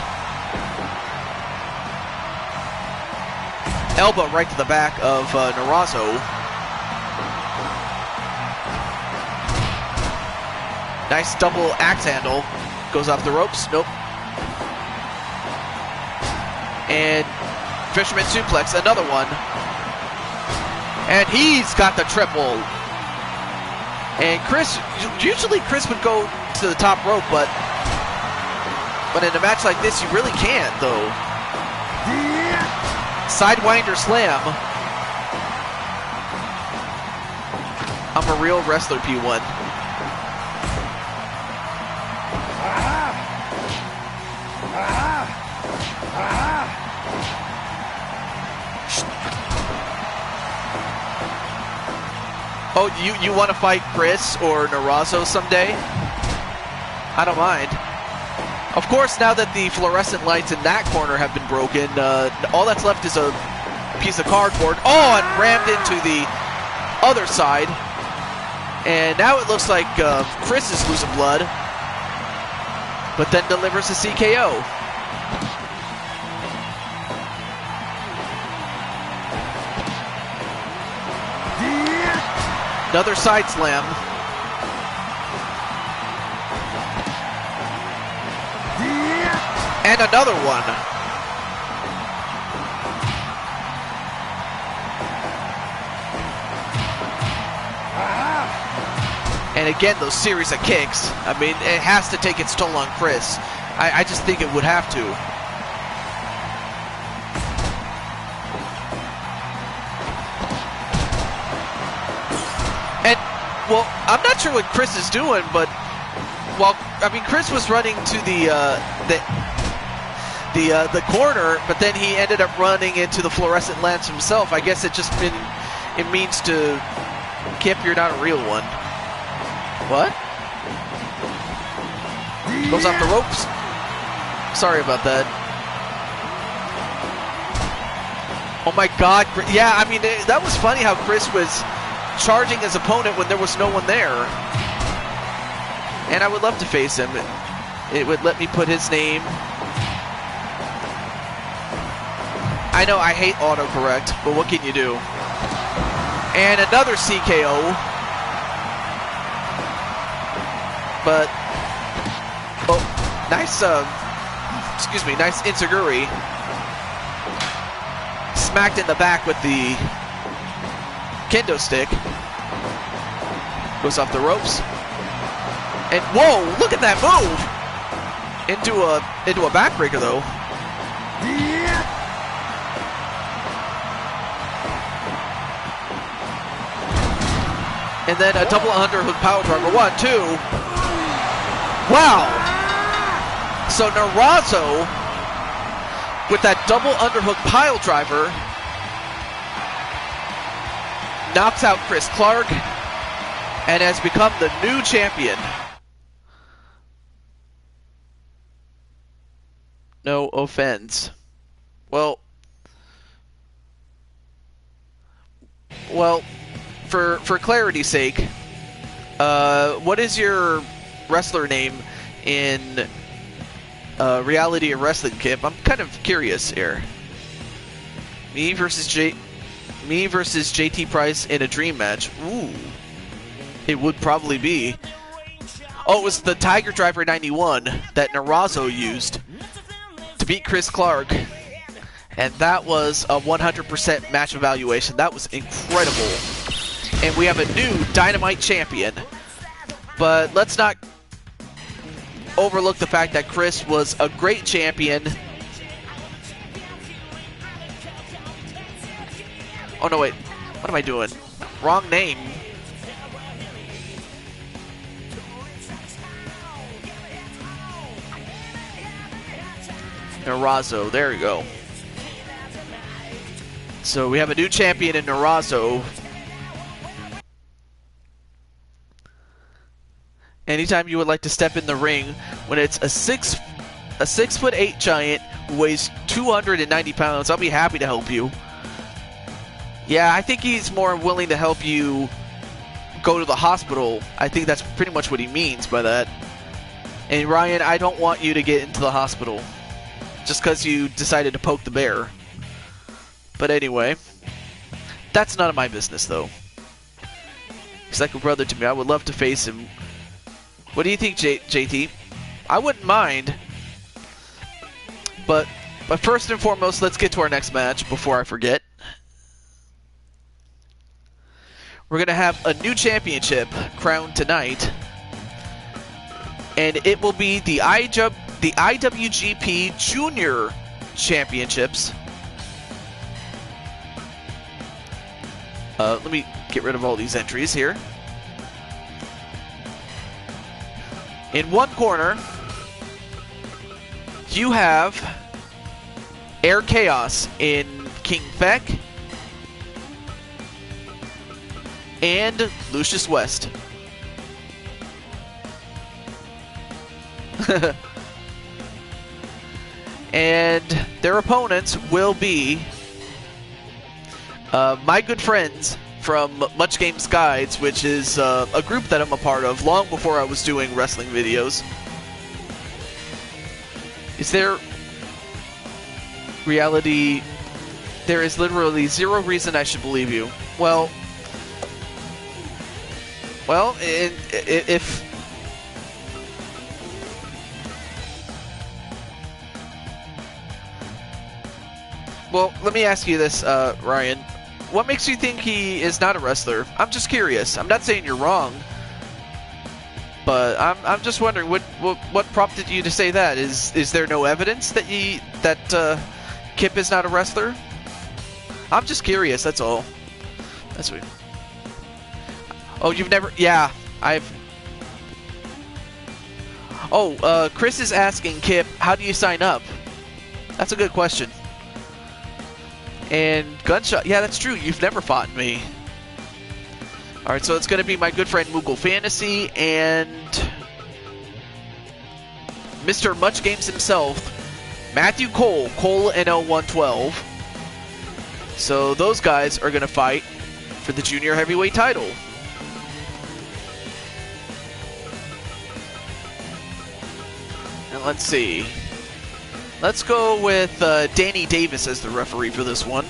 Elbow right to the back of Narazo. Nice double axe handle. Goes off the ropes. Nope. And Fisherman suplex, another one. And he's got the triple. And Chris, usually Chris would go to the top rope, but in a match like this, you really can't, though. Sidewinder slam. I'm a real wrestler, P1. Oh, you want to fight Chris or Narazo someday? I don't mind. Of course, now that the fluorescent lights in that corner have been broken, all that's left is a piece of cardboard. Oh, and rammed into the other side. And now it looks like Chris is losing blood, but then delivers a CKO. Another side slam. And another one. And again, those series of kicks. I mean, it has to take its toll on Chris. I just think it would have to. And, well, I'm not sure what Chris is doing, but, well, I mean, Chris was running to the corner, but then he ended up running into the fluorescent lamps himself. I guess it just means to Kip, you're not a real one. What? Goes off the ropes. Sorry about that. Oh my God! Yeah, I mean that was funny how Chris was charging his opponent when there was no one there. And I would love to face him. It would let me put his name. I know I hate autocorrect, but what can you do? And another CKO. But, oh, nice, nice enziguri. Smacked in the back with the kendo stick. Goes off the ropes. And whoa, look at that move! Into a backbreaker though. And then a double underhook power driver. 1, 2. Wow! So Narazo, with that double underhook pile driver, knocks out Chris Clark and has become the new champion. No offense. Well, for clarity's sake, what is your wrestler name in Reality of Wrestling, Kip? I'm kind of curious here. Me versus JT Price in a dream match. Ooh, it would probably be. Oh, it was the Tiger Driver 91 that Narazo used to beat Chris Clark, and that was a 100% match evaluation. That was incredible. And we have a new Dynamite champion. But let's not overlook the fact that Chris was a great champion. Oh no, wait. What am I doing? Wrong name. Narazo. There we go. So we have a new champion in Narazo. Anytime you would like to step in the ring when it's a 6'8" giant who weighs 290 pounds, I'll be happy to help you. Yeah, I think he's more willing to help you go to the hospital. I think that's pretty much what he means by that. And Ryan, I don't want you to get into the hospital just because you decided to poke the bear. But anyway, that's none of my business, though. He's like a brother to me. I would love to face him. What do you think, JT? I wouldn't mind. But first and foremost, let's get to our next match before I forget. We're going to have a new championship crowned tonight. And it will be the IWGP Junior Championships. Let me get rid of all these entries here. In one corner, you have Air Chaos in King Feck and Lucius West. And their opponents will be my good friends from Much Games Guides, which is a group that I'm a part of long before I was doing wrestling videos. Is there reality? There is literally zero reason I should believe you. Well, if well, let me ask you this, Ryan. What makes you think he is not a wrestler? I'm just curious. I'm not saying you're wrong, but I'm just wondering what prompted you to say that? Is there no evidence that Kip is not a wrestler? I'm just curious. That's all. That's weird. Oh, you've never? Yeah, I've. Oh, Chris is asking Kip, how do you sign up? That's a good question. And Gunshot, yeah, that's true. You've never fought me. Alright, so it's going to be my good friend Moogle Fantasy and Mr. Much Games himself, Matthew Cole, Cole NL112. So those guys are going to fight for the Junior Heavyweight title. And let's see. Let's go with Danny Davis as the referee for this one.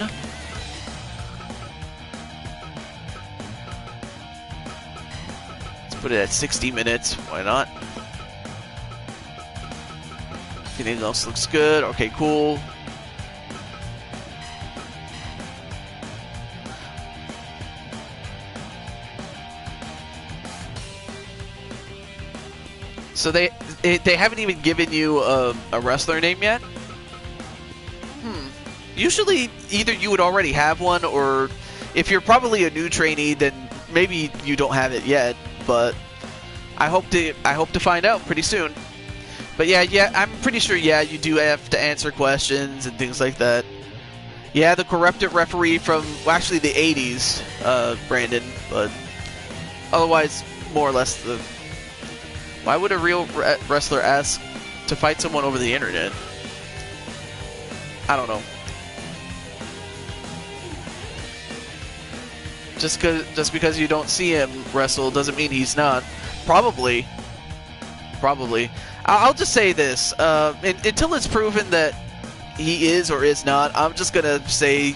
Let's put it at 60 minutes. Why not? Anything else looks good. Okay, cool. So they haven't even given you a wrestler name yet? Usually either you would already have one, or if you're probably a new trainee, then maybe you don't have it yet, but I hope to find out pretty soon. But yeah, I'm pretty sure, yeah, you do have to answer questions and things like that. Yeah, the corrupted referee from, well, actually the 80s, Brandon, but otherwise, more or less the... Why would a real wrestler ask to fight someone over the internet? I don't know. Just because you don't see him wrestle doesn't mean he's not. Probably. I'll just say this. Until it's proven that he is or is not, I'm just going to say...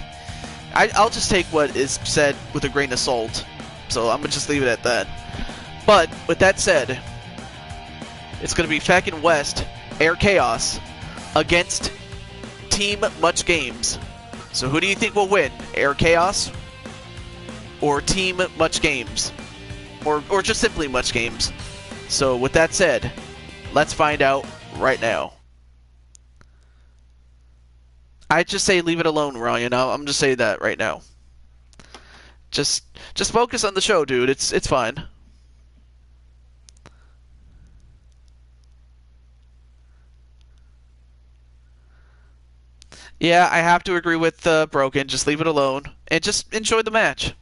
I'll just take what is said with a grain of salt. So I'm going to just leave it at that. But, with that said... It's going to be Feck and West, Air Chaos, against Team Much Games. So who do you think will win? Air Chaos or Team Much Games? Or just simply Much Games? So with that said, let's find out right now. I just say leave it alone, Ryan. I'm just saying that right now. Just focus on the show, dude. It's fine. Yeah, I have to agree with Broken. Just leave it alone and just enjoy the match.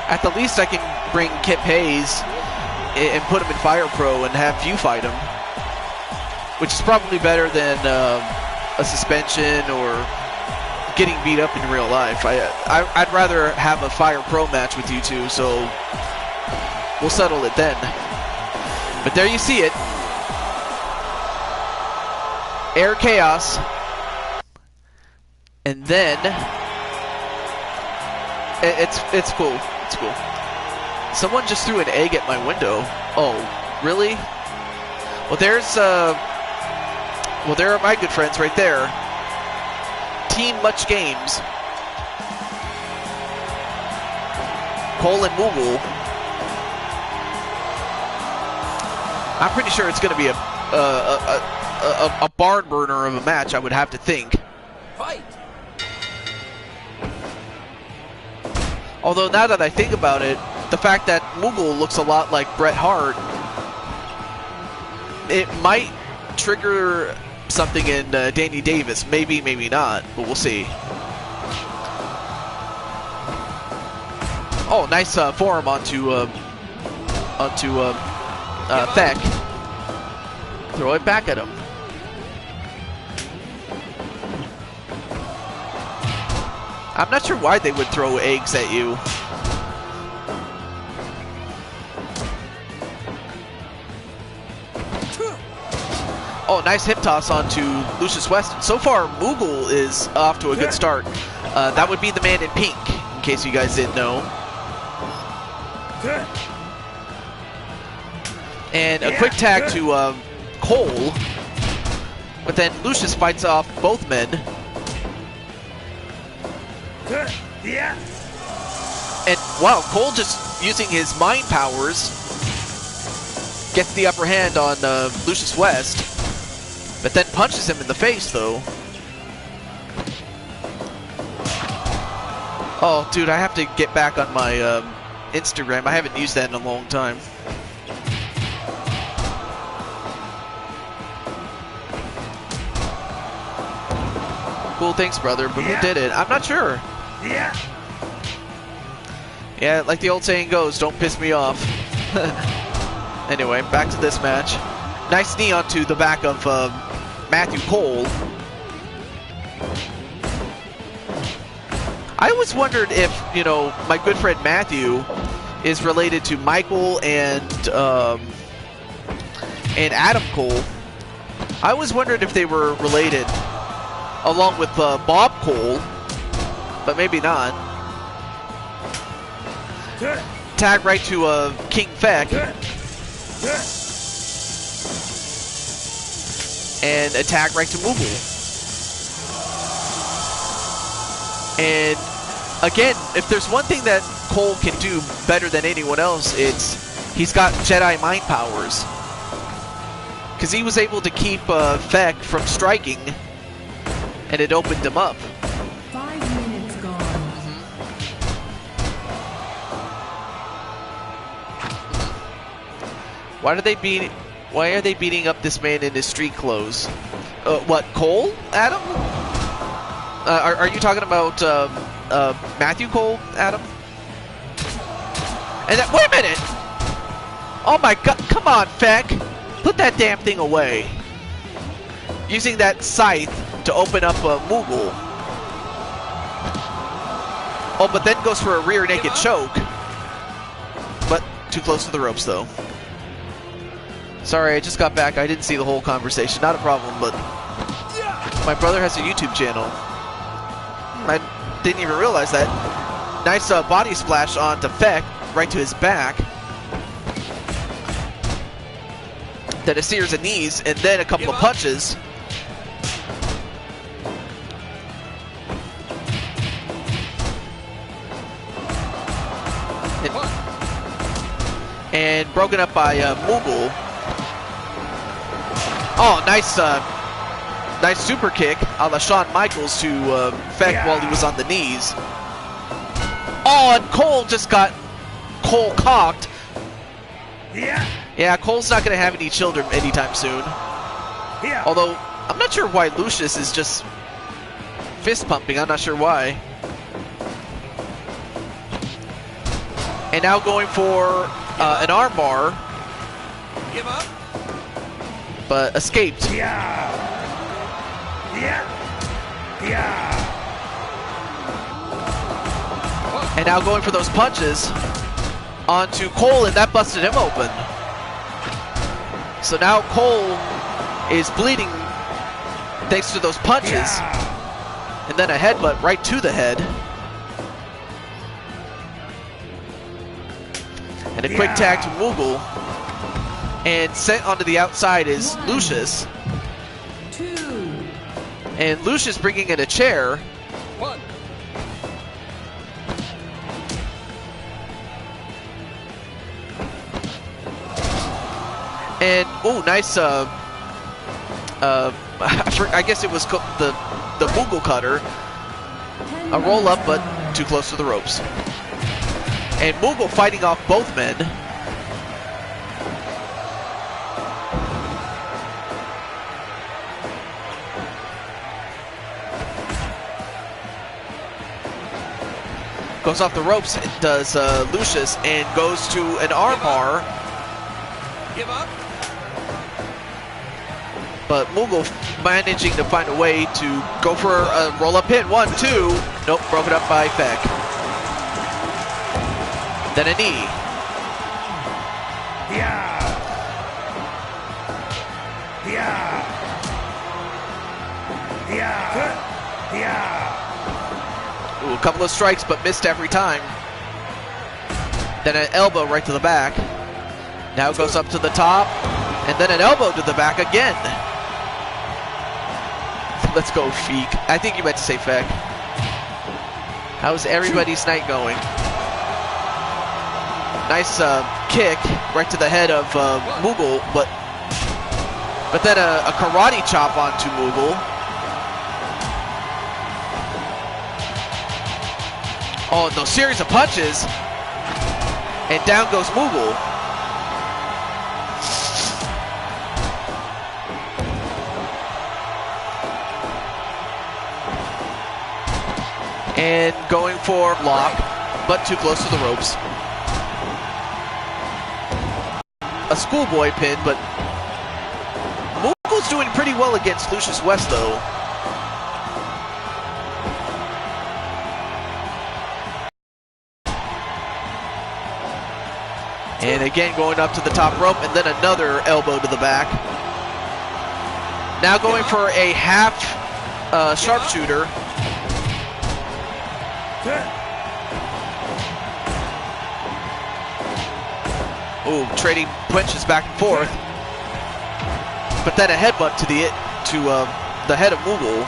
At the least, I can bring Kip Hayes and put him in Fire Pro and have you fight him, which is probably better than a suspension or getting beat up in real life. I'd rather have a Fire Pro match with you two, so we'll settle it then. But there you see it. Air Chaos. And then it's cool. It's cool. Someone just threw an egg at my window. Oh, really? Well, there are my good friends right there. Team Much Games. Cole and Moogle. I'm pretty sure it's going to be a barn burner of a match, I would have to think. Fight! Although now that I think about it, the fact that Moogle looks a lot like Bret Hart, it might trigger something in Danny Davis. Maybe, maybe not, but we'll see. Oh, nice forearm onto Feck. Throw it back at him. I'm not sure why they would throw eggs at you. Oh, nice hip toss onto Lucius Weston. So far, Moogle is off to a good start. That would be the man in pink, in case you guys didn't know. And a quick tag to Cole. But then Lucius fights off both men. And wow, Cole just using his mind powers gets the upper hand on Lucius West, but then punches him in the face though. Oh dude, I have to get back on my Instagram. I haven't used that in a long time. Cool, thanks brother, but who did it? I'm not sure. Yeah, like the old saying goes, don't piss me off. Anyway, back to this match. Nice knee onto the back of Matthew Cole. I always wondered if, you know, my good friend Matthew is related to Michael and Adam Cole. I always wondered if they were related, along with Bob Cole, but maybe not. Tag right to King Feck. And a tag right to Moogle. And again, if there's one thing that Cole can do better than anyone else, it's he's got Jedi mind powers. Because he was able to keep Feck from striking, and it opened him up. 5 minutes gone. Why are they beating up this man in his street clothes? What, Cole, Adam? Are you talking about Matthew Cole, Adam? And that, wait a minute! Oh my god, come on, Feck! Put that damn thing away. Using that scythe to open up Moogle. Oh, but then goes for a rear naked choke. But too close to the ropes, though. Sorry, I just got back. I didn't see the whole conversation. Not a problem, but my brother has a YouTube channel. I didn't even realize that. Nice body splash onto Feck, right to his back. Then a series of knees, and then a couple of punches. And broken up by Moogle. Oh, nice nice super kick a la Shawn Michaels to Feck while he was on the knees. Oh, and Cole just got Cole cocked. Yeah, Cole's not going to have any children anytime soon. Although, I'm not sure why Lucius is just fist pumping. I'm not sure why. And now going for an armbar. Give up. But escaped. And now going for those punches onto Cole, and that busted him open. So now Cole is bleeding thanks to those punches. And then a headbutt right to the head. And a quick tag to Moogle. And sent onto the outside is Lucius. 2. And Lucius bringing in a chair. 1. And, oh, nice, I guess it was the Moogle cutter. A roll up, but too close to the ropes. And Moogle fighting off both men. Goes off the ropes, does Lucius, and goes to an armbar. Give up. But Moogle managing to find a way to go for a roll-up hit. 1, 2. Nope, broken up by Feck. Then a knee. Ooh, a couple of strikes, but missed every time. Then an elbow right to the back. Now it goes up to the top, and then an elbow to the back again. Let's go, Feek. I think you meant to say Feck. How's everybody's night going? Nice kick right to the head of Moogle, but then a karate chop onto Moogle. Oh, no, series of punches, and down goes Moogle. And going for block, but too close to the ropes. A schoolboy pin, but Moogle's doing pretty well against Lucius West, though. And again going up to the top rope, and then another elbow to the back. Now going for a half sharpshooter. Ooh, trading punches back and forth. But then a headbutt to the head of Moogle.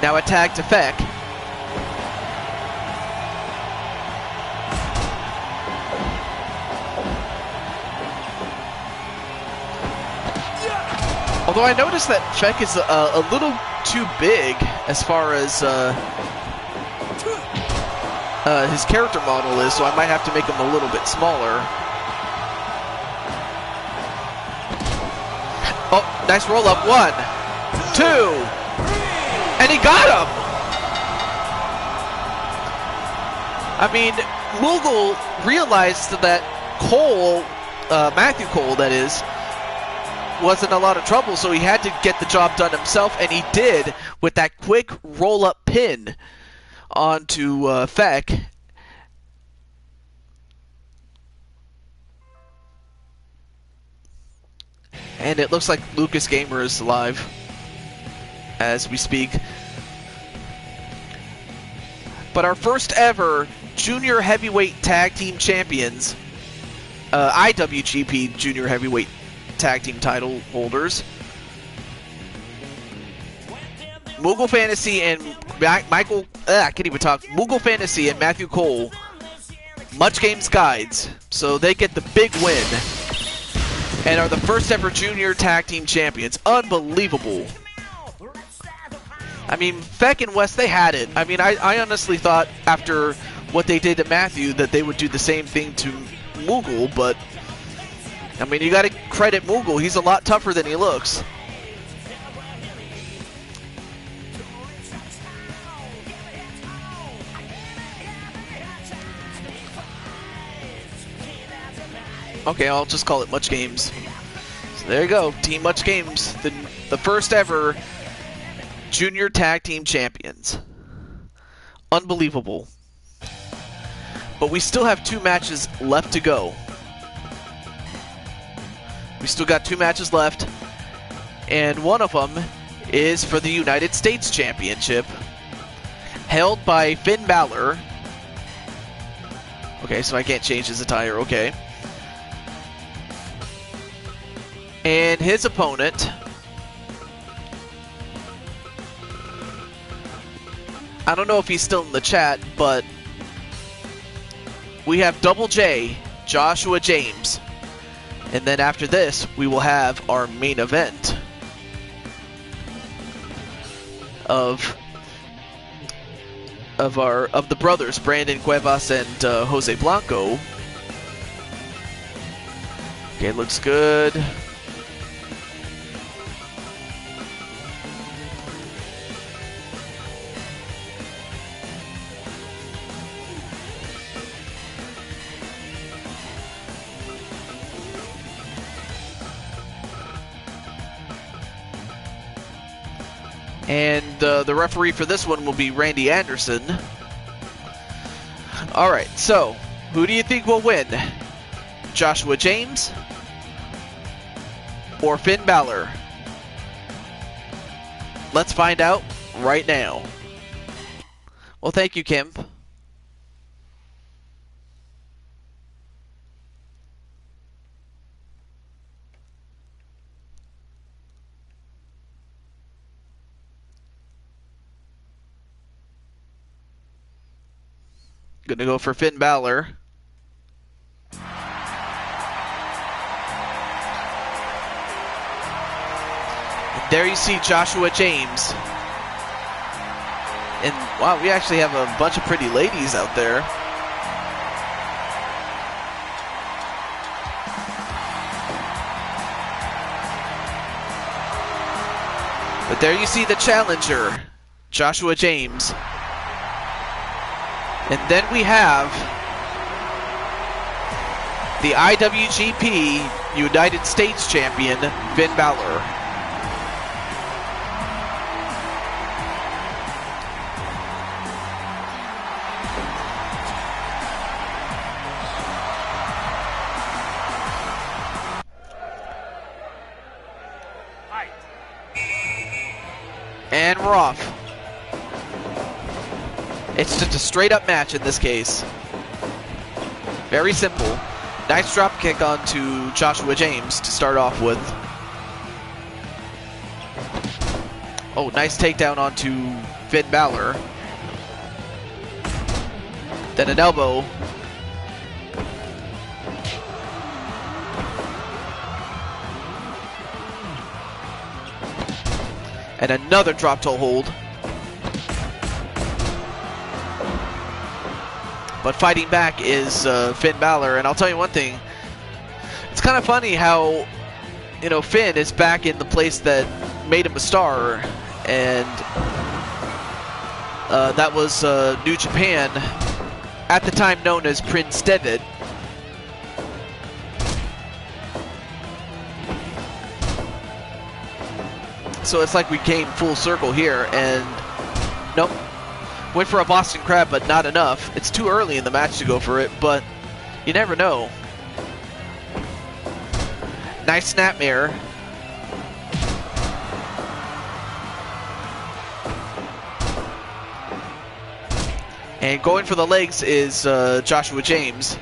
Now a tag to Feck. Although I noticed that Feck is a little too big as far as his character model is, so I might have to make him a little bit smaller. Oh, nice roll up. 1, 2, and he got him! I mean, Moogle realized that Cole, Matthew Cole that is, was in a lot of trouble, so he had to get the job done himself, and he did with that quick roll-up pin onto Feck. And it looks like Lucas Gamer is alive as we speak. But our first ever Junior Heavyweight Tag Team Champions, IWGP Junior Heavyweight Tag Team title holders, Moogle Fantasy and I can't even talk. Moogle Fantasy and Matthew Cole, Much Games Guides, so they get the big win and are the first ever Junior Tag Team Champions. Unbelievable. I mean, Feck and West, they had it. I mean, I honestly thought after what they did to Matthew that they would do the same thing to Moogle, but I mean, you got to credit Moogle. He's a lot tougher than he looks. Okay, I'll just call it Much Games. So there you go, Team Much Games, the first ever Junior Tag Team Champions. Unbelievable. But we still have 2 matches left to go. We still got 2 matches left, and one of them is for the United States Championship, held by Finn Balor. Okay, so I can't change his attire, okay. And his opponent, I don't know if he's still in the chat, but we have Double J, Joshua James. And then after this, we will have our main event of the brothers, Brandon Cuevas and Jose Blanco. Okay, looks good. And the referee for this one will be Randy Anderson. Alright, so, who do you think will win? Joshua James or Finn Balor? Let's find out right now. Well, thank you, Kim. Gonna go for Finn Balor. And there you see Joshua James. And wow, we actually have a bunch of pretty ladies out there. But there you see the challenger, Joshua James. And then we have the IWGP United States Champion, Finn Balor. And we're off. It's just a straight up match in this case. Very simple. Nice drop kick onto Joshua James to start off with. Oh, nice takedown onto Finn Balor. Then an elbow. And another drop toe hold. But fighting back is Finn Balor, and I'll tell you one thing. It's kind of funny how, you know, Finn is back in the place that made him a star, and that was New Japan, at the time known as Prince Devitt. So it's like we came full circle here, and nope. Went for a Boston Crab, but not enough. It's too early in the match to go for it, but you never know. Nice snapmare. And going for the legs is Joshua James.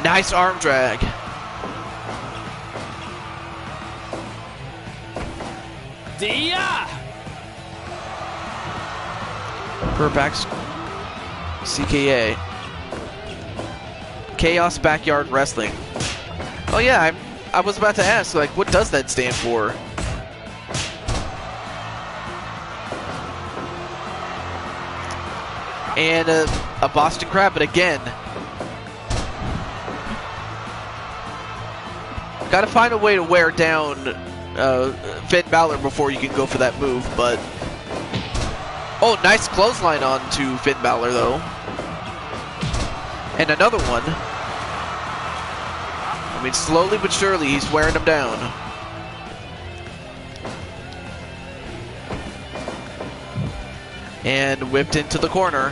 Nice arm drag. Back CKA. Chaos Backyard Wrestling. Oh yeah, I was about to ask, like, what does that stand for? And a Boston Crab, but again, Got to find a way to wear down Finn Balor before you can go for that move, but... Oh, nice clothesline onto Finn Balor, though. And another one. I mean, slowly but surely, he's wearing him down. And whipped into the corner.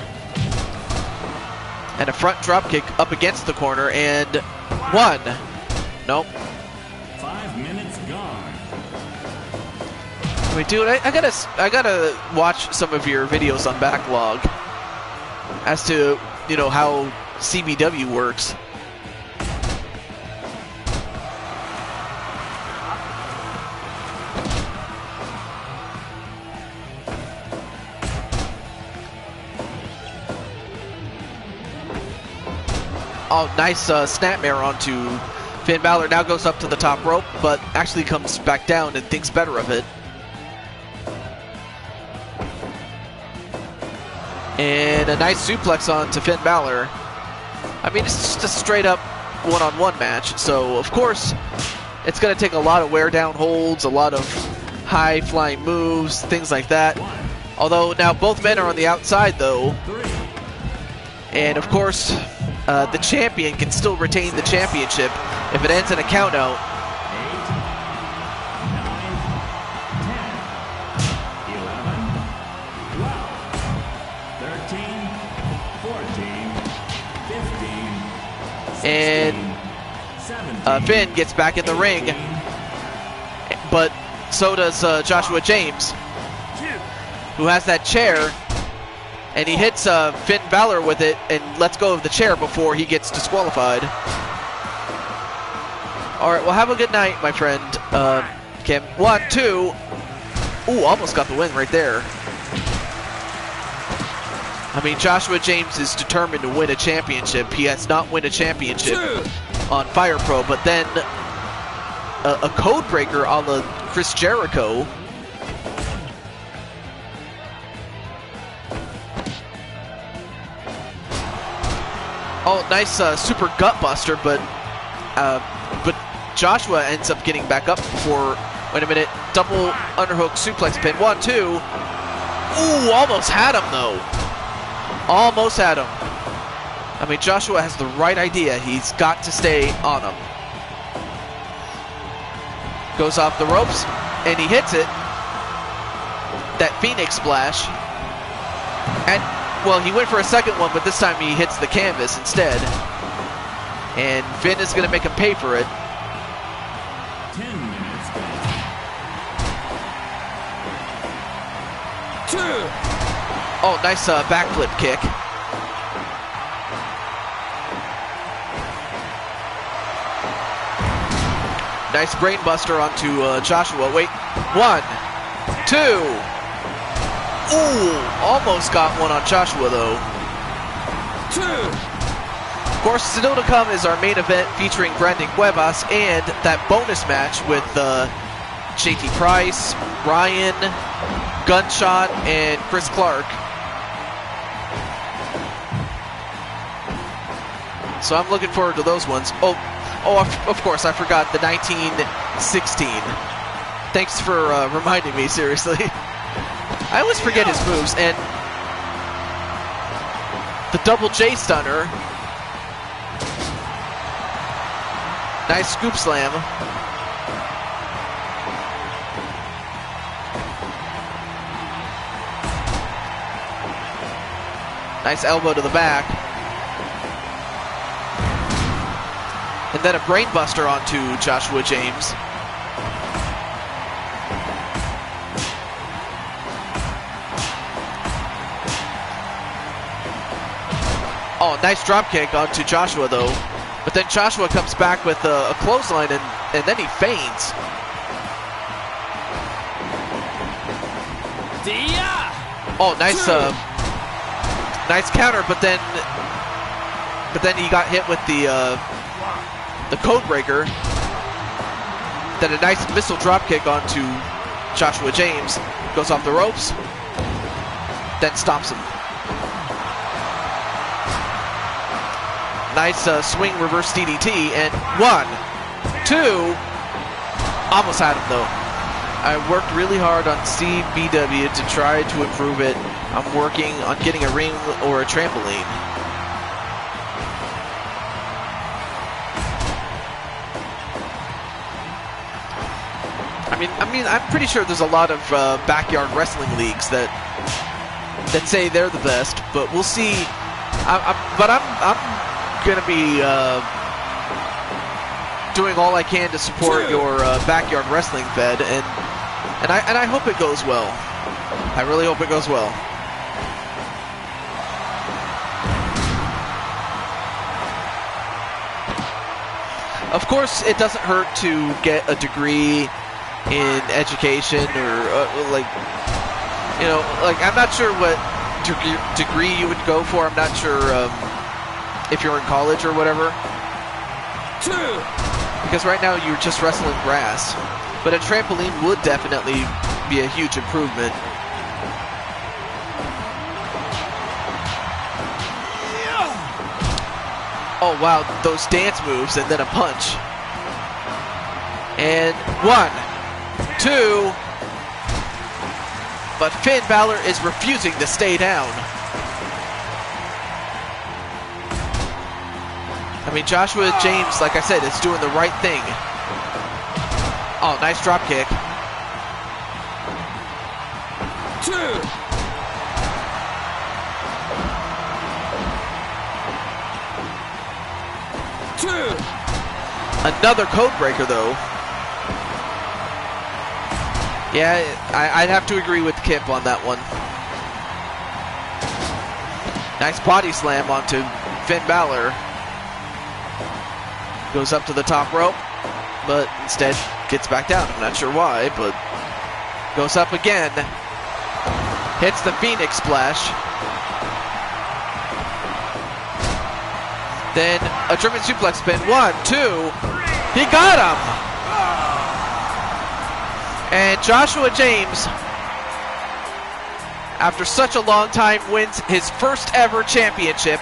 And a front dropkick up against the corner, and one. Nope. 5 minutes gone. Wait, dude, I gotta watch some of your videos on Backlog as to, you know, how CBW works. Oh, nice snapmare onto Finn Balor. Now goes up to the top rope, but actually comes back down and thinks better of it. And a nice suplex onto Finn Balor. I mean, it's just a straight up one-on-one match, so of course it's going to take a lot of wear-down holds, a lot of high-flying moves, things like that. Although now both men are on the outside, though. And of course, the champion can still retain the championship if it ends in a countout. 8, 9, 10, 11, 12, 13, 14, 15, And Finn gets back in the ring, but so does Joshua James, who has that chair, and he hits Finn Balor with it and lets go of the chair before he gets disqualified. All right, well, have a good night, my friend. Kim. 1, 2. Ooh, almost got the win right there. I mean, Joshua James is determined to win a championship. He has not won a championship on Fire Pro, but then a code breaker a la Chris Jericho. Oh, nice super gut buster, but Joshua ends up getting back up before. Wait a minute, double underhook suplex pin. 1, 2. Ooh, almost had him though. Almost had him. I mean, Joshua has the right idea. He's got to stay on him. Goes off the ropes, and he hits it. That Phoenix splash. And, well, he went for a second one, but this time he hits the canvas instead. And Finn is going to make him pay for it. 10 minutes gone. 2. Oh, nice backflip kick. Nice brain buster onto Joshua. Wait, 1, 2. Ooh, almost got one on Joshua though. 2. Of course, still to come is our main event featuring Brandon Cuevas and that bonus match with JT Price, Ryan, Gunshot, and Chris Clark. So I'm looking forward to those ones. Oh, of course, I forgot the 1916. Thanks for reminding me, seriously. I always forget his moves, and the double J stunner. Nice scoop slam. Nice elbow to the back. And then a brain buster onto Joshua James. Oh, nice drop kick onto Joshua though. But then Joshua comes back with a clothesline and then he feigns. Oh, nice nice counter, but then he got hit with the code breaker. Then a nice missile drop kick onto Joshua James. Goes off the ropes. Then stops him. Nice swing reverse DDT. And 1, 2. Almost had him, though. I worked really hard on CBW to try to improve it. I'm working on getting a ring or a trampoline. I mean, I'm pretty sure there's a lot of backyard wrestling leagues that say they're the best, but we'll see. But I'm gonna be doing all I can to support your backyard wrestling fed, and I hope it goes well. I really hope it goes well. Of course, it doesn't hurt to get a degree in education, or like, you know, like, I'm not sure what degree you would go for. I'm not sure if you're in college or whatever. Because right now you're just wrestling grass. But a trampoline would definitely be a huge improvement. Oh wow, those dance moves and then a punch. And 1, 2. But Finn Balor is refusing to stay down. I mean, Joshua James, like I said, is doing the right thing. Oh, nice drop kick. 2. Another code breaker, though. Yeah, I'd have to agree with Kip on that one. Nice body slam onto Finn Balor. Goes up to the top rope, but instead gets back down. I'm not sure why, but goes up again. Hits the Phoenix Splash. Then a German suplex spin. 1, 2. He got him! And Joshua James, after such a long time, wins his first ever championship.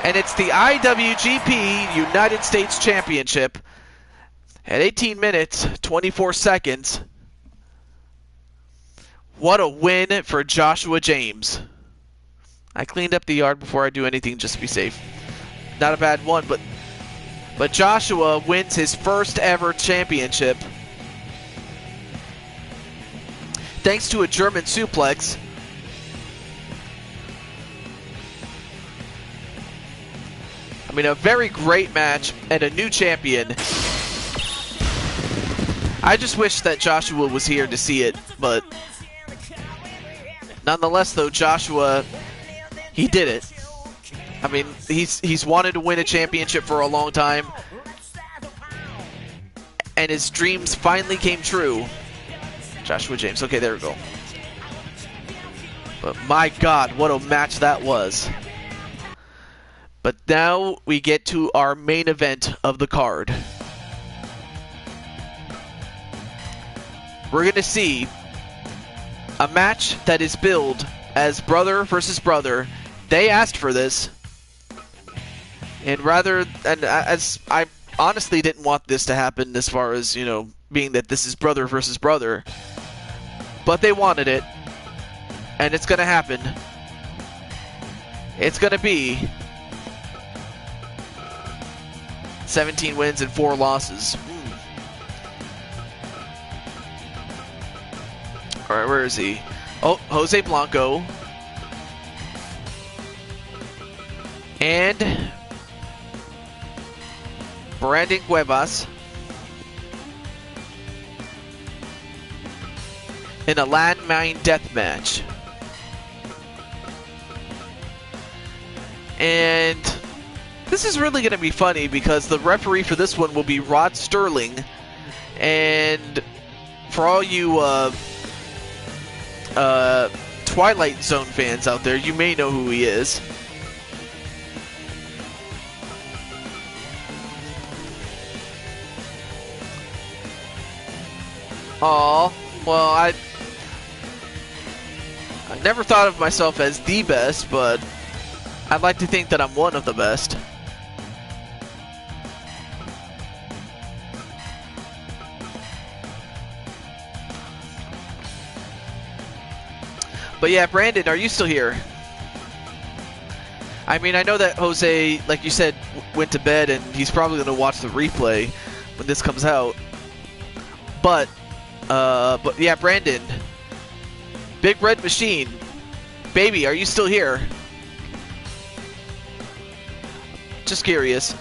And it's the IWGP United States Championship at 18 minutes, 24 seconds. What a win for Joshua James. I cleaned up the yard before I do anything just to be safe. Not a bad one, but Joshua wins his first ever championship thanks to a German suplex. I mean, a very great match and a new champion. I just wish that Joshua was here to see it, but nonetheless, though, Joshua, he did it. I mean, he's wanted to win a championship for a long time, and his dreams finally came true. Joshua James. Okay, there we go. But my God, what a match that was. But now we get to our main event of the card. We're going to see a match that is billed as brother versus brother. They asked for this. And as I honestly didn't want this to happen as far as, you know, being that this is brother versus brother. But they wanted it. And it's going to happen. It's going to be 17 wins and 4 losses. Alright, where is he? Oh, Jose Blanco. And Brandon Cuevas in a landmine death match. And this is really going to be funny because the referee for this one will be Rod Sterling. And for all you Twilight Zone fans out there, you may know who he is. Aw, well, I never thought of myself as the best, but I'd like to think that I'm one of the best. But yeah, Brandon, are you still here? I mean, I know that Jose, like you said, went to bed, and he's probably going to watch the replay when this comes out. But yeah, Brandon, Big Red Machine, baby, are you still here? Just curious.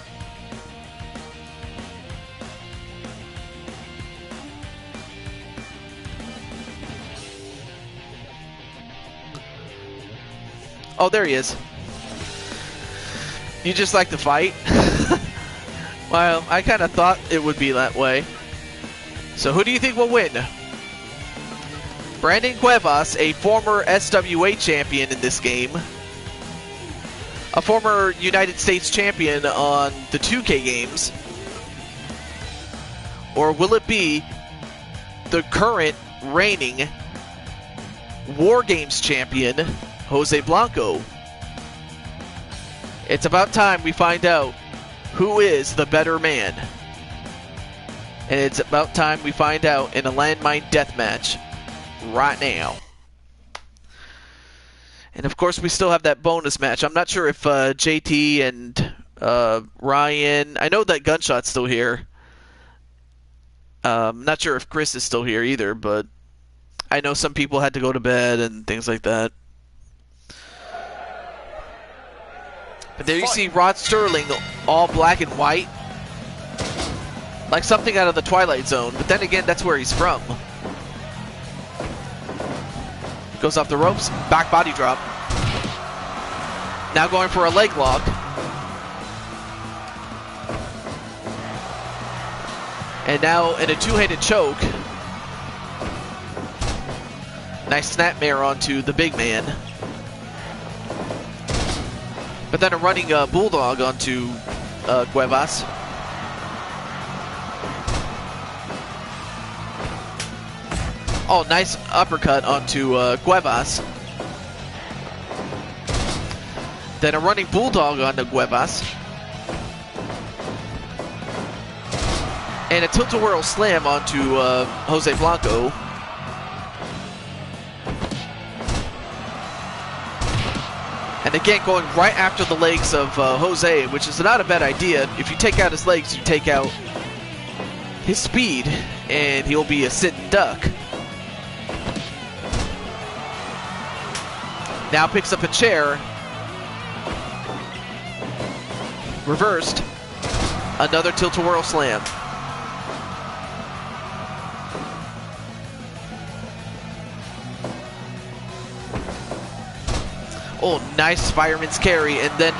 Oh, there he is. You just like to fight? Well, I kind of thought it would be that way. So who do you think will win? Brandon Cuevas, a former SWA champion in this game. A former United States champion on the 2K games. Or will it be the current reigning War Games champion, Jose Blanco? It's about time we find out who is the better man. And it's about time we find out in a landmine deathmatch right now. And of course, we still have that bonus match. I'm not sure if JT and Ryan... I know that Gunshot's still here. I'm not sure if Chris is still here either, but I know some people had to go to bed and things like that. But there you see Rod Sterling, all black and white. Like something out of the Twilight Zone. But then again, that's where he's from. Goes off the ropes. Back body drop. Now going for a leg lock. And now in a two-handed choke. Nice snapmare onto the big man. But then a running bulldog onto Cuevas. Oh, nice uppercut onto Cuevas. Then a running bulldog onto Cuevas. And a tilt-a-whirl slam onto Jose Blanco. And again, going right after the legs of Jose, which is not a bad idea. If you take out his legs, you take out his speed, and he'll be a sitting duck. Now picks up a chair. Reversed. Another tilt-a-whirl slam. Oh, nice fireman's carry, and then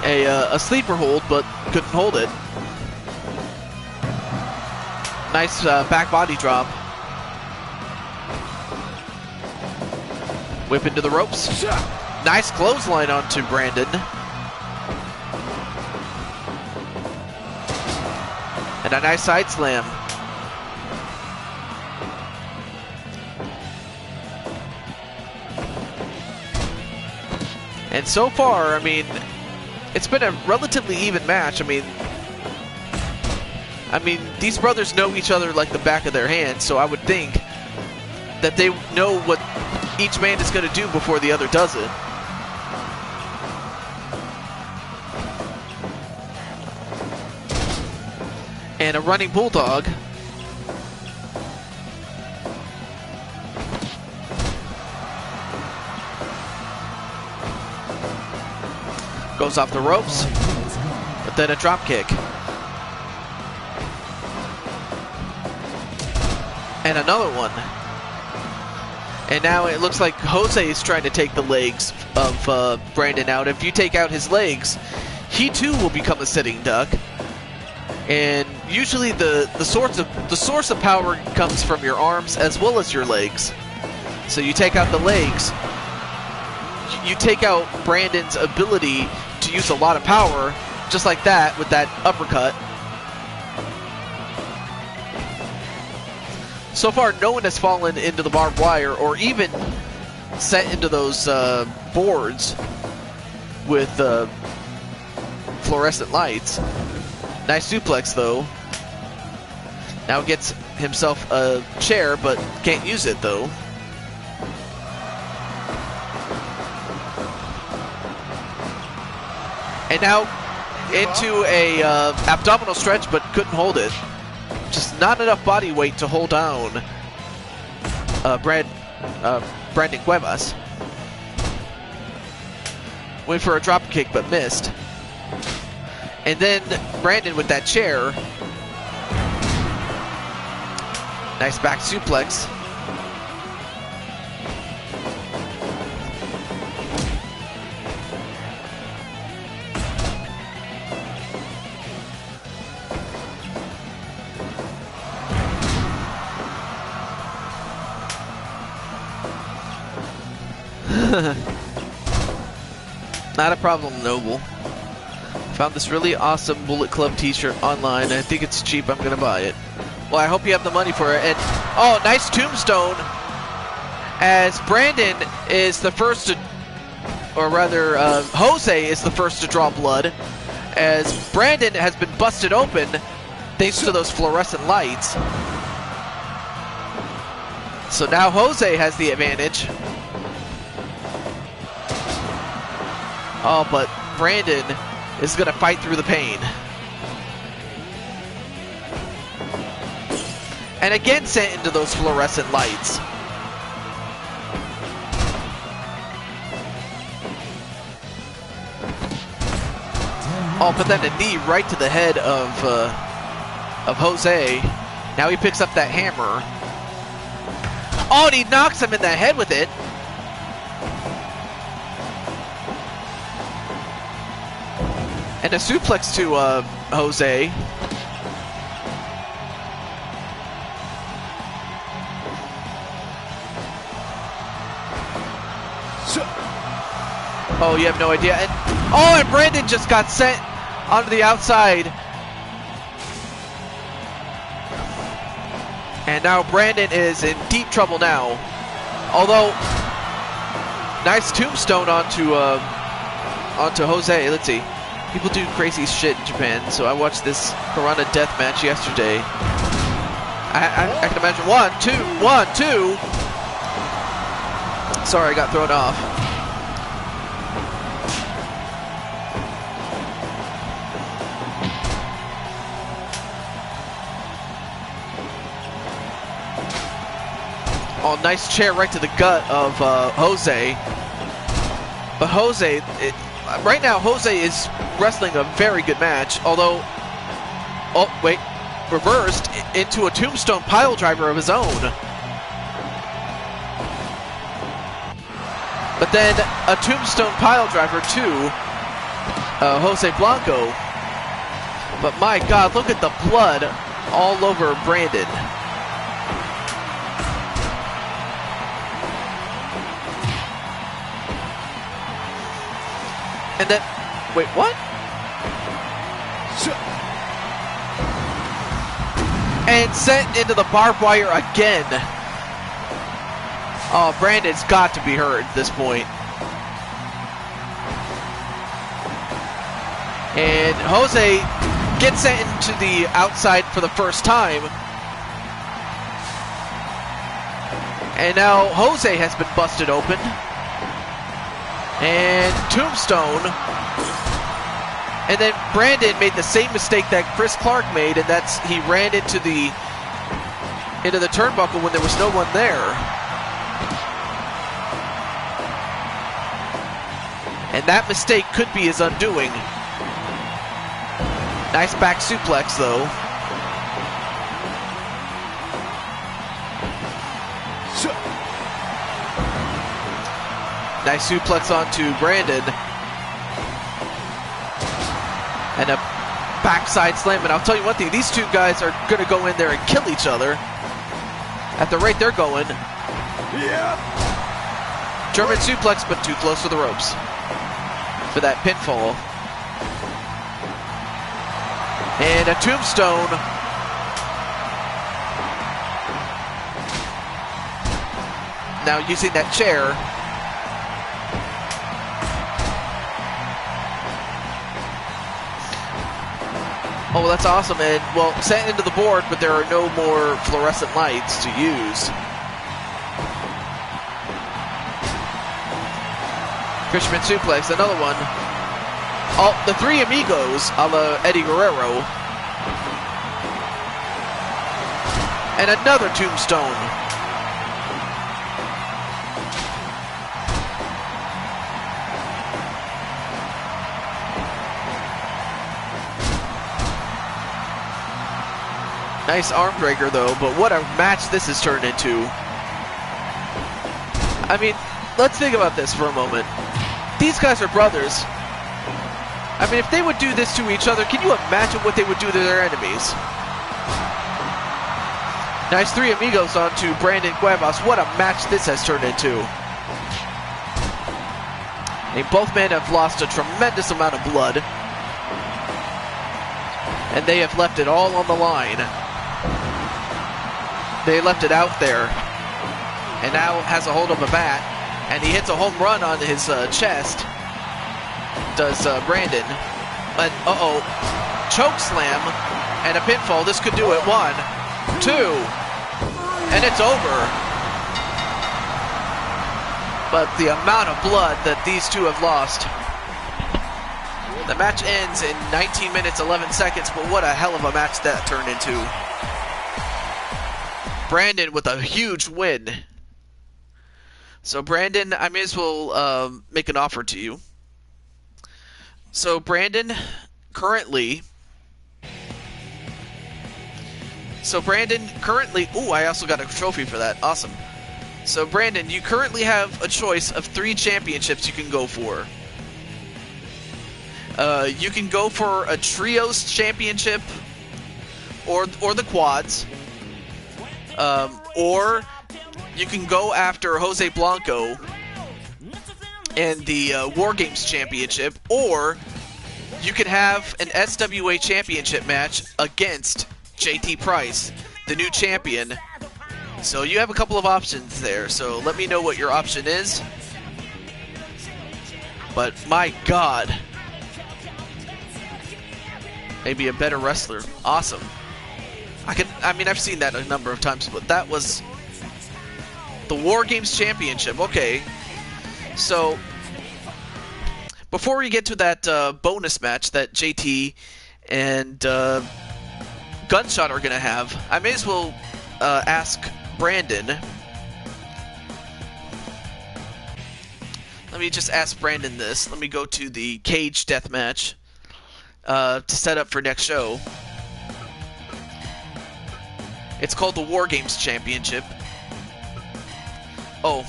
a sleeper hold, but couldn't hold it. Nice back body drop. Whip into the ropes. Nice clothesline onto Brandon. And a nice side slam. And so far, I mean, it's been a relatively even match. I mean, these brothers know each other like the back of their hand, so I would think that they know what each man is going to do before the other does it. And a running bulldog. Goes off the ropes, but then a drop kick. And another one. And now it looks like Jose is trying to take the legs of Brandon out. If you take out his legs, he too will become a sitting duck. And usually the source of power comes from your arms as well as your legs. So you take out the legs, you take out Brandon's ability to use a lot of power, just like that with that uppercut. So far, no one has fallen into the barbed wire or even set into those boards with fluorescent lights. Nice suplex, though. Now gets himself a chair, but can't use it, though. And now into a abdominal stretch, but couldn't hold it. Just not enough body weight to hold down Brandon Cuevas. Went for a drop kick, but missed. And then Brandon with that chair. Nice back suplex. Not a problem, Noble. Found this really awesome Bullet Club t-shirt online. I think it's cheap. I'm gonna buy it. Well, I hope you have the money for it. And oh, nice tombstone, as Brandon is the first to, or rather Jose is the first to draw blood, as Brandon has been busted open thanks to those fluorescent lights. So now Jose has the advantage. Oh, but Brandon is going to fight through the pain. And again sent into those fluorescent lights. Oh, but then a knee right to the head of Jose. Now he picks up that hammer. Oh, and he knocks him in the head with it. And a suplex to Jose. Oh, you have no idea. And oh, and Brandon just got sent onto the outside. And now Brandon is in deep trouble now. Although, nice tombstone onto Jose. Let's see. People do crazy shit in Japan, so I watched this Piranha Death match yesterday. I can imagine. 1, 2, 1, 2. Sorry, I got thrown off. Oh, nice chair right to the gut of Jose. But Jose, right now, Jose is wrestling a very good match, although, oh, wait, reversed into a tombstone pile driver of his own. But then a tombstone pile driver to Jose Blanco. But my God, look at the blood all over Brandon. And then, wait, what? And sent into the barbed wire again. Oh, Brandon's got to be hurt at this point. And Jose gets sent into the outside for the first time. And now Jose has been busted open. And tombstone. And then Brandon made the same mistake that Chris Clark made, and that's he ran into the turnbuckle when there was no one there. And that mistake could be his undoing. Nice back suplex though. Nice suplex onto Brandon. And a backside slam. And I'll tell you one thing, these two guys are going to go in there and kill each other. At the rate they're going. Yeah. German suplex, but too close to the ropes for that pinfall. And a tombstone. Now using that chair. Oh, well, that's awesome. And, well, sent into the board, but there are no more fluorescent lights to use. Fisherman suplex, another one. Oh, the Three Amigos a la Eddie Guerrero. And another tombstone. Nice arm breaker though, but what a match this has turned into. I mean, let's think about this for a moment. These guys are brothers. I mean, if they would do this to each other, can you imagine what they would do to their enemies? Nice Three Amigos onto Brandon Cuevas. What a match this has turned into. Both men have lost a tremendous amount of blood. And they have left it all on the line. They left it out there. And now has a hold of a bat. And he hits a home run on his chest. Does Brandon. But, uh-oh. Choke slam. And a pinfall. This could do it. 1, 2. And it's over. But the amount of blood that these two have lost. The match ends in 19 minutes, 11 seconds. But what a hell of a match that turned into. Brandon with a huge win. So Brandon, I may as well make an offer to you. So Brandon, currently... Ooh, I also got a trophy for that. Awesome. So Brandon, you currently have a choice of 3 championships you can go for. You can go for a trios championship, or the quads, or you can go after Jose Blanco and the War Games championship, or you can have an SWA championship match against JT Price, the new champion. So you have a couple of options there, so let me know what your option is. But my god, maybe a better wrestler. Awesome. I mean, I've seen that a number of times, but that was the War Games Championship. Okay. So, before we get to that bonus match that JT and Gunshot are going to have, I may as well ask Brandon. Let me just ask Brandon this. Let me go to the cage death match to set up for next show. It's called the War Games Championship. Oh.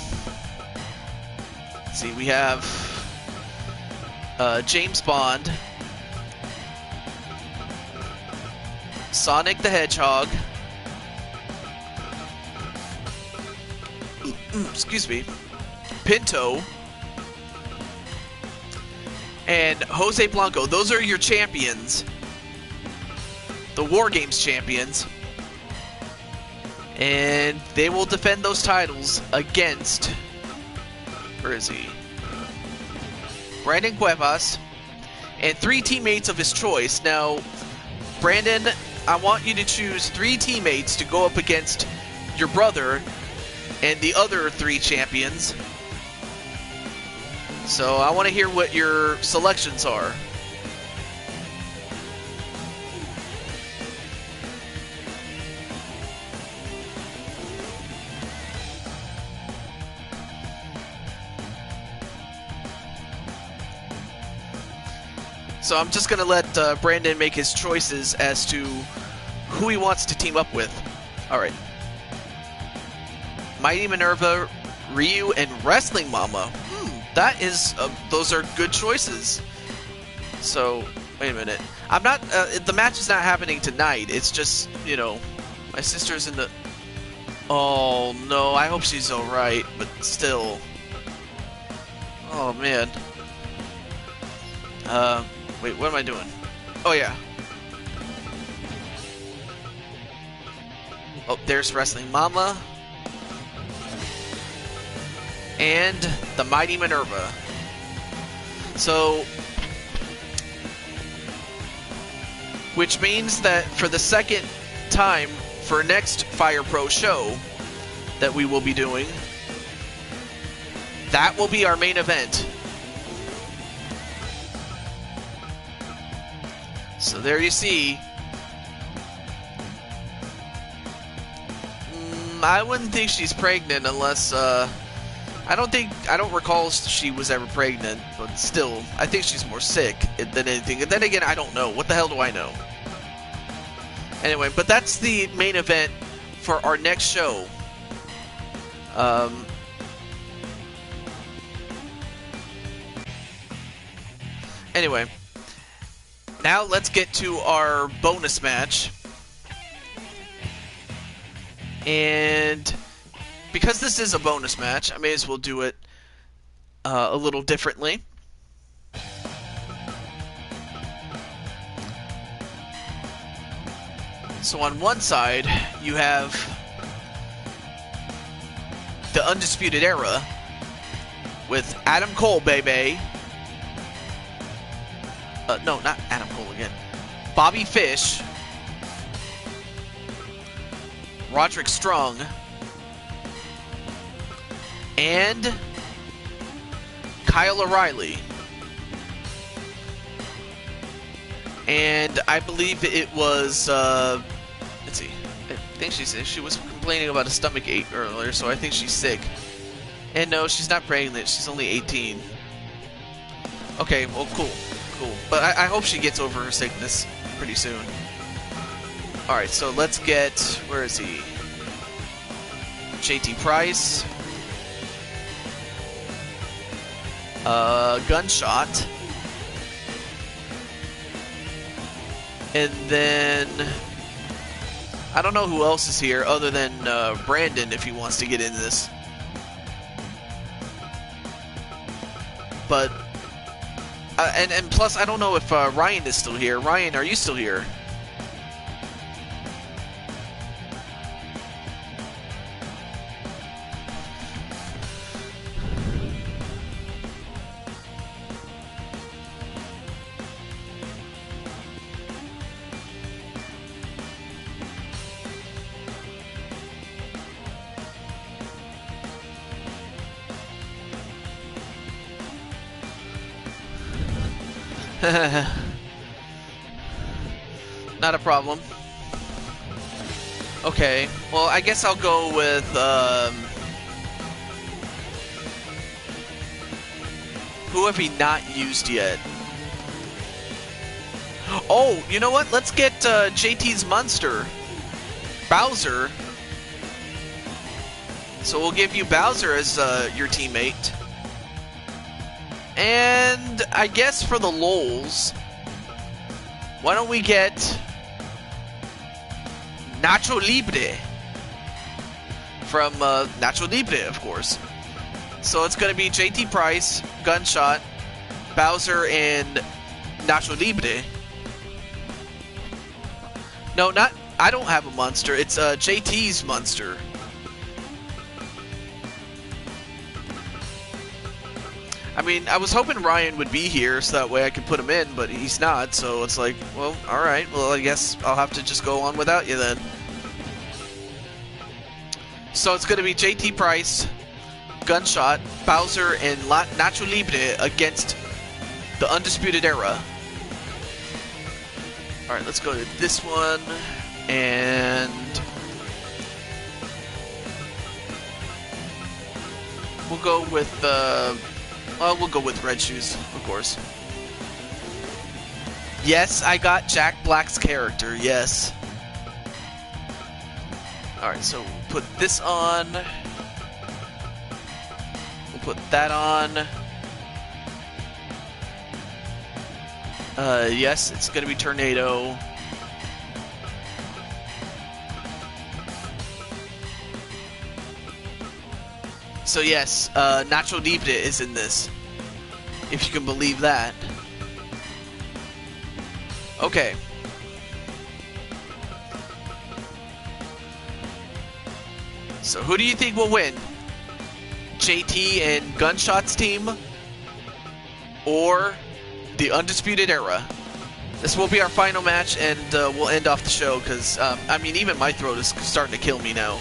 Let's see, we have James Bond, Sonic the Hedgehog, excuse me, Pinto, and Jose Blanco. Those are your champions. The War Games champions. And they will defend those titles against... Where is he? Brandon Cuevas. And 3 teammates of his choice. Now, Brandon, I want you to choose 3 teammates to go up against your brother and the other 3 champions. So I want to hear what your selections are. So I'm just going to let Brandon make his choices as to who he wants to team up with. Alright. Mighty Minerva, Ryu, and Wrestling Mama. That is, those are good choices. So, wait a minute. I'm not, the match is not happening tonight. It's just, you know, my sister's in the... Oh, no, I hope she's alright, but still. Oh, man. Wait, what am I doing? Oh, yeah. Oh, there's Wrestling Mama. And the Mighty Minerva. So, which means that for the second time for next Fire Pro show that we will be doing, that will be our main event. So there you see. I wouldn't think she's pregnant unless, I don't recall she was ever pregnant, but still, I think she's more sick than anything. And then again, I don't know. What the hell do I know? Anyway, but that's the main event for our next show. Anyway, now let's get to our bonus match. And because this is a bonus match, I may as well do it a little differently. So on one side, you have the Undisputed Era with Adam Cole, baby. No, not Adam Cole again. Bobby Fish, Roderick Strong, and Kyle O'Reilly. And I believe it was, let's see, I think she was complaining about a stomach ache earlier, so I think she's sick. And no, she's not pregnant, she's only 18. Okay, well, cool. But I hope she gets over her sickness pretty soon. Alright, so let's get, where is he? JT Price. Gunshot. And then I don't know who else is here other than Brandon if he wants to get into this. But and plus I don't know if Ryan is still here. Ryan, are you still here? Not a problem. Okay, well, I guess I'll go with, who have we not used yet? Oh, you know what? Let's get, JT's Monster. Bowser. So we'll give you Bowser as, your teammate. And I guess for the lols, why don't we get Nacho Libre from Nacho Libre, of course. So it's going to be JT Price, Gunshot, Bowser, and Nacho Libre. No, not. I don't have a monster. It's JT's monster. I mean, I was hoping Ryan would be here so that way I could put him in, but he's not, so it's like, well, alright, well, I guess I'll have to just go on without you then. So it's going to be JT Price, Gunshot, Bowser, and Nacho Libre against the Undisputed Era. Alright, let's go to this one, and we'll go with, we'll go with Red Shoes, of course. Yes, I got Jack Black's character, yes. Alright, so we'll put this on. We'll put that on. Yes, it's gonna be Tornado. So yes, Nacho Libre is in this, if you can believe that. Okay. So who do you think will win? JT and Gunshot's team? Or the Undisputed Era? This will be our final match, and we'll end off the show, because, I mean, even my throat is starting to kill me now.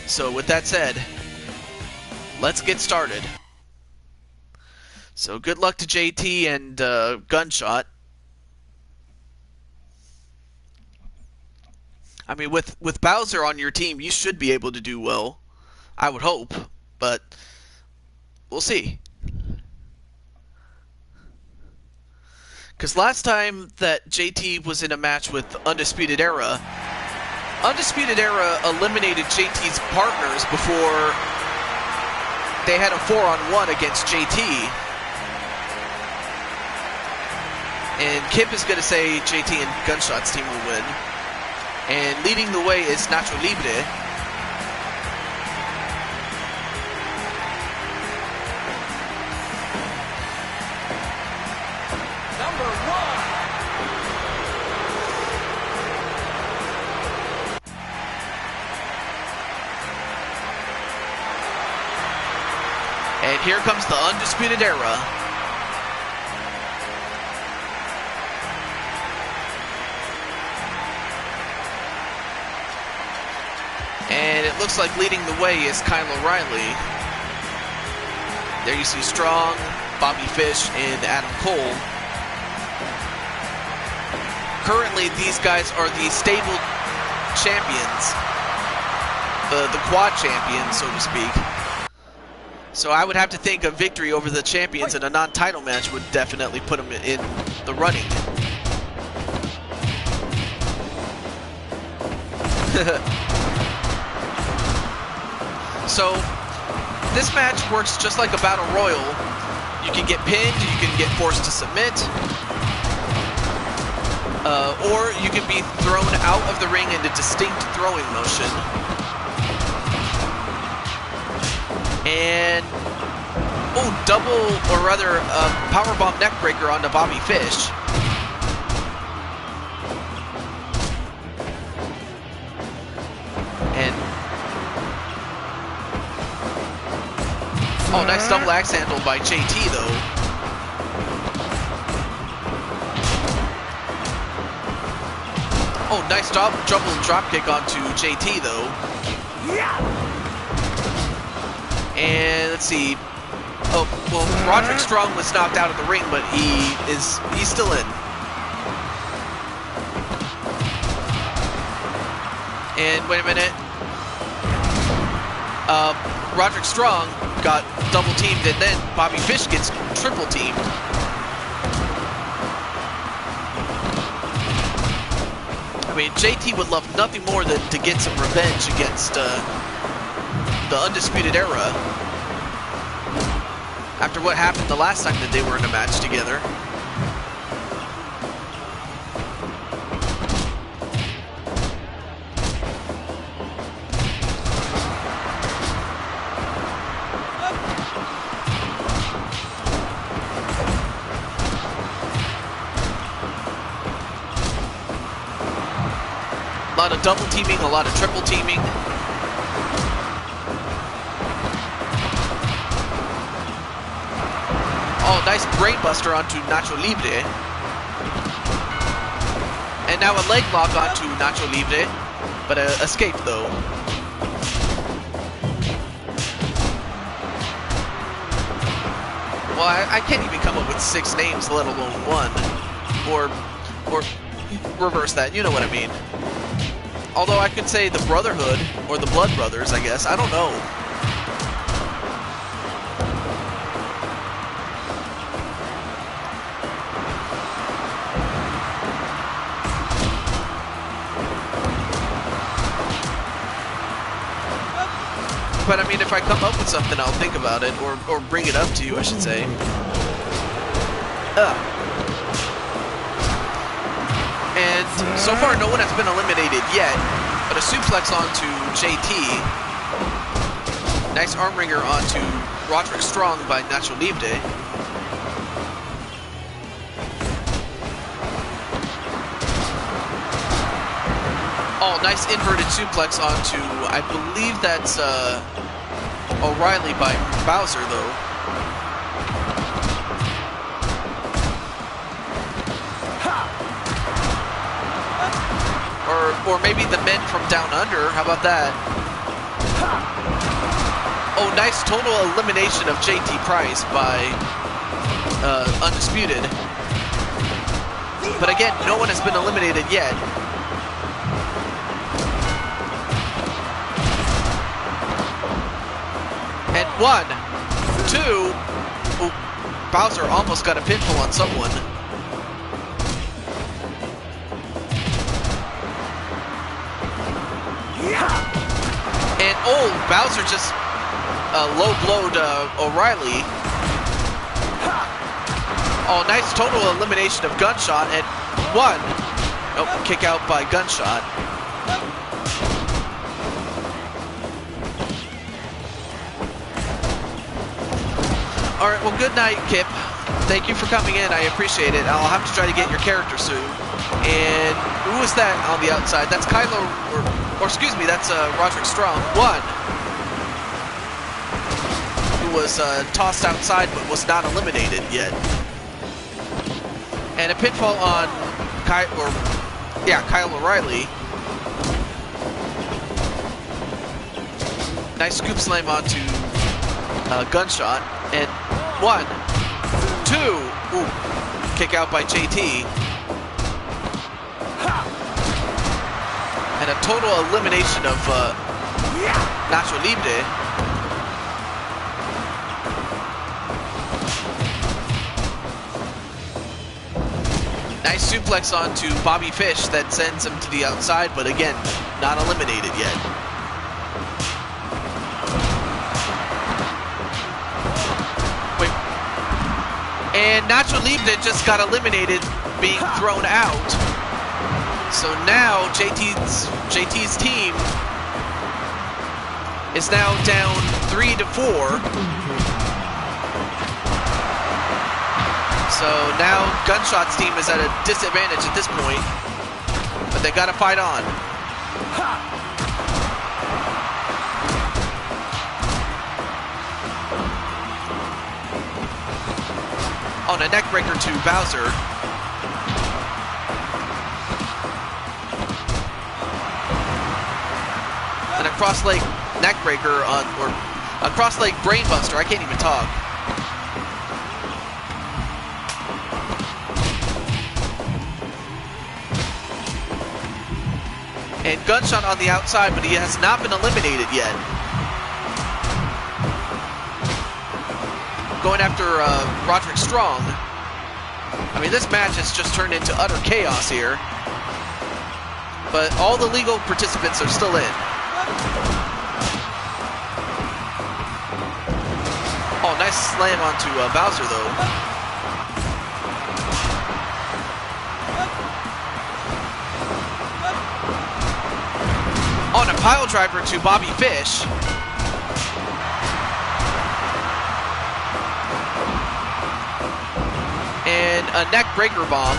So with that said, let's get started. So good luck to JT and Gunshot. I mean, with Bowser on your team, you should be able to do well. I would hope, but we'll see. Because last time that JT was in a match with Undisputed Era eliminated JT's partners before they had a 4-on-1 against JT. And Kip is going to say JT and Gunshot's team will win. And leading the way is Nacho Libre. Number 1. And here comes the Undisputed Era. And it looks like leading the way is Kyle O'Reilly. There you see Strong, Bobby Fish, and Adam Cole. Currently, these guys are the stable champions. The quad champions, so to speak. So I would have to think a victory over the champions in a non-title match would definitely put them in the running. So this match works just like a battle royal. You can get pinned, you can get forced to submit, or you can be thrown out of the ring in a distinct throwing motion. And double, or rather, powerbomb neckbreaker onto Bobby Fish. And nice double axe handle by JT though. Nice double dropkick onto JT though. And let's see. Roderick Strong was knocked out of the ring, but he's still in. And wait a minute. Roderick Strong got double teamed, and then Bobby Fish gets triple teamed. I mean, JT would love nothing more than to get some revenge against the Undisputed Era after what happened the last time that they were in a match together. A lot of double teaming, a lot of triple teaming. Nice brainbuster onto Nacho Libre. And now a leg lock onto Nacho Libre, but escape though. Well, I can't even come up with 6 names, let alone 1. Or reverse that, you know what I mean. Although I could say the Brotherhood, or the Blood Brothers, I guess, I don't know. But I mean, if I come up with something, I'll think about it, or bring it up to you, I should say. And so far, no one has been eliminated yet, but a suplex onto JT. Nice arm wringer onto Roderick Strong by Nacho Libre. Nice inverted suplex onto, I believe that's O'Reilly by Bowser, though. Or maybe the men from Down Under. How about that? Nice total elimination of JT Price by Undisputed. But again, no one has been eliminated yet. 1, 2. Ooh, Bowser almost got a pinfall on someone. And Bowser just low-blowed O'Reilly. Oh, nice total elimination of Gunshot at 1. Oh, kick out by Gunshot. All right, well, good night, Kip. Thank you for coming in. I appreciate it. I'll have to try to get your character soon. And who was that on the outside? That's Kylo, or excuse me, that's Roderick Strong. 1. Who was tossed outside but was not eliminated yet. And a pinfall on Kyle O'Reilly. Nice scoop slam onto Gunshot. And 1, 2. Ooh, kick out by JT. And a total elimination of Nacho Libre. Nice suplex onto Bobby Fish that sends him to the outside, but again, not eliminated yet. Wait. And Nacho Libre just got eliminated, being thrown out. So now JT's team is now down 3-4. So now Gunshot's team is at a disadvantage at this point, but they gotta fight on. On a neckbreaker to Bowser. And a cross-leg neckbreaker on, or a cross-leg brainbuster. I can't even talk. And Gunshot on the outside, but he has not been eliminated yet. Going after Roderick Strong. I mean, this match has just turned into utter chaos here. But all the legal participants are still in. Oh, nice slam onto Bowser, though. On a pile driver to Bobby Fish. And a neck breaker bomb.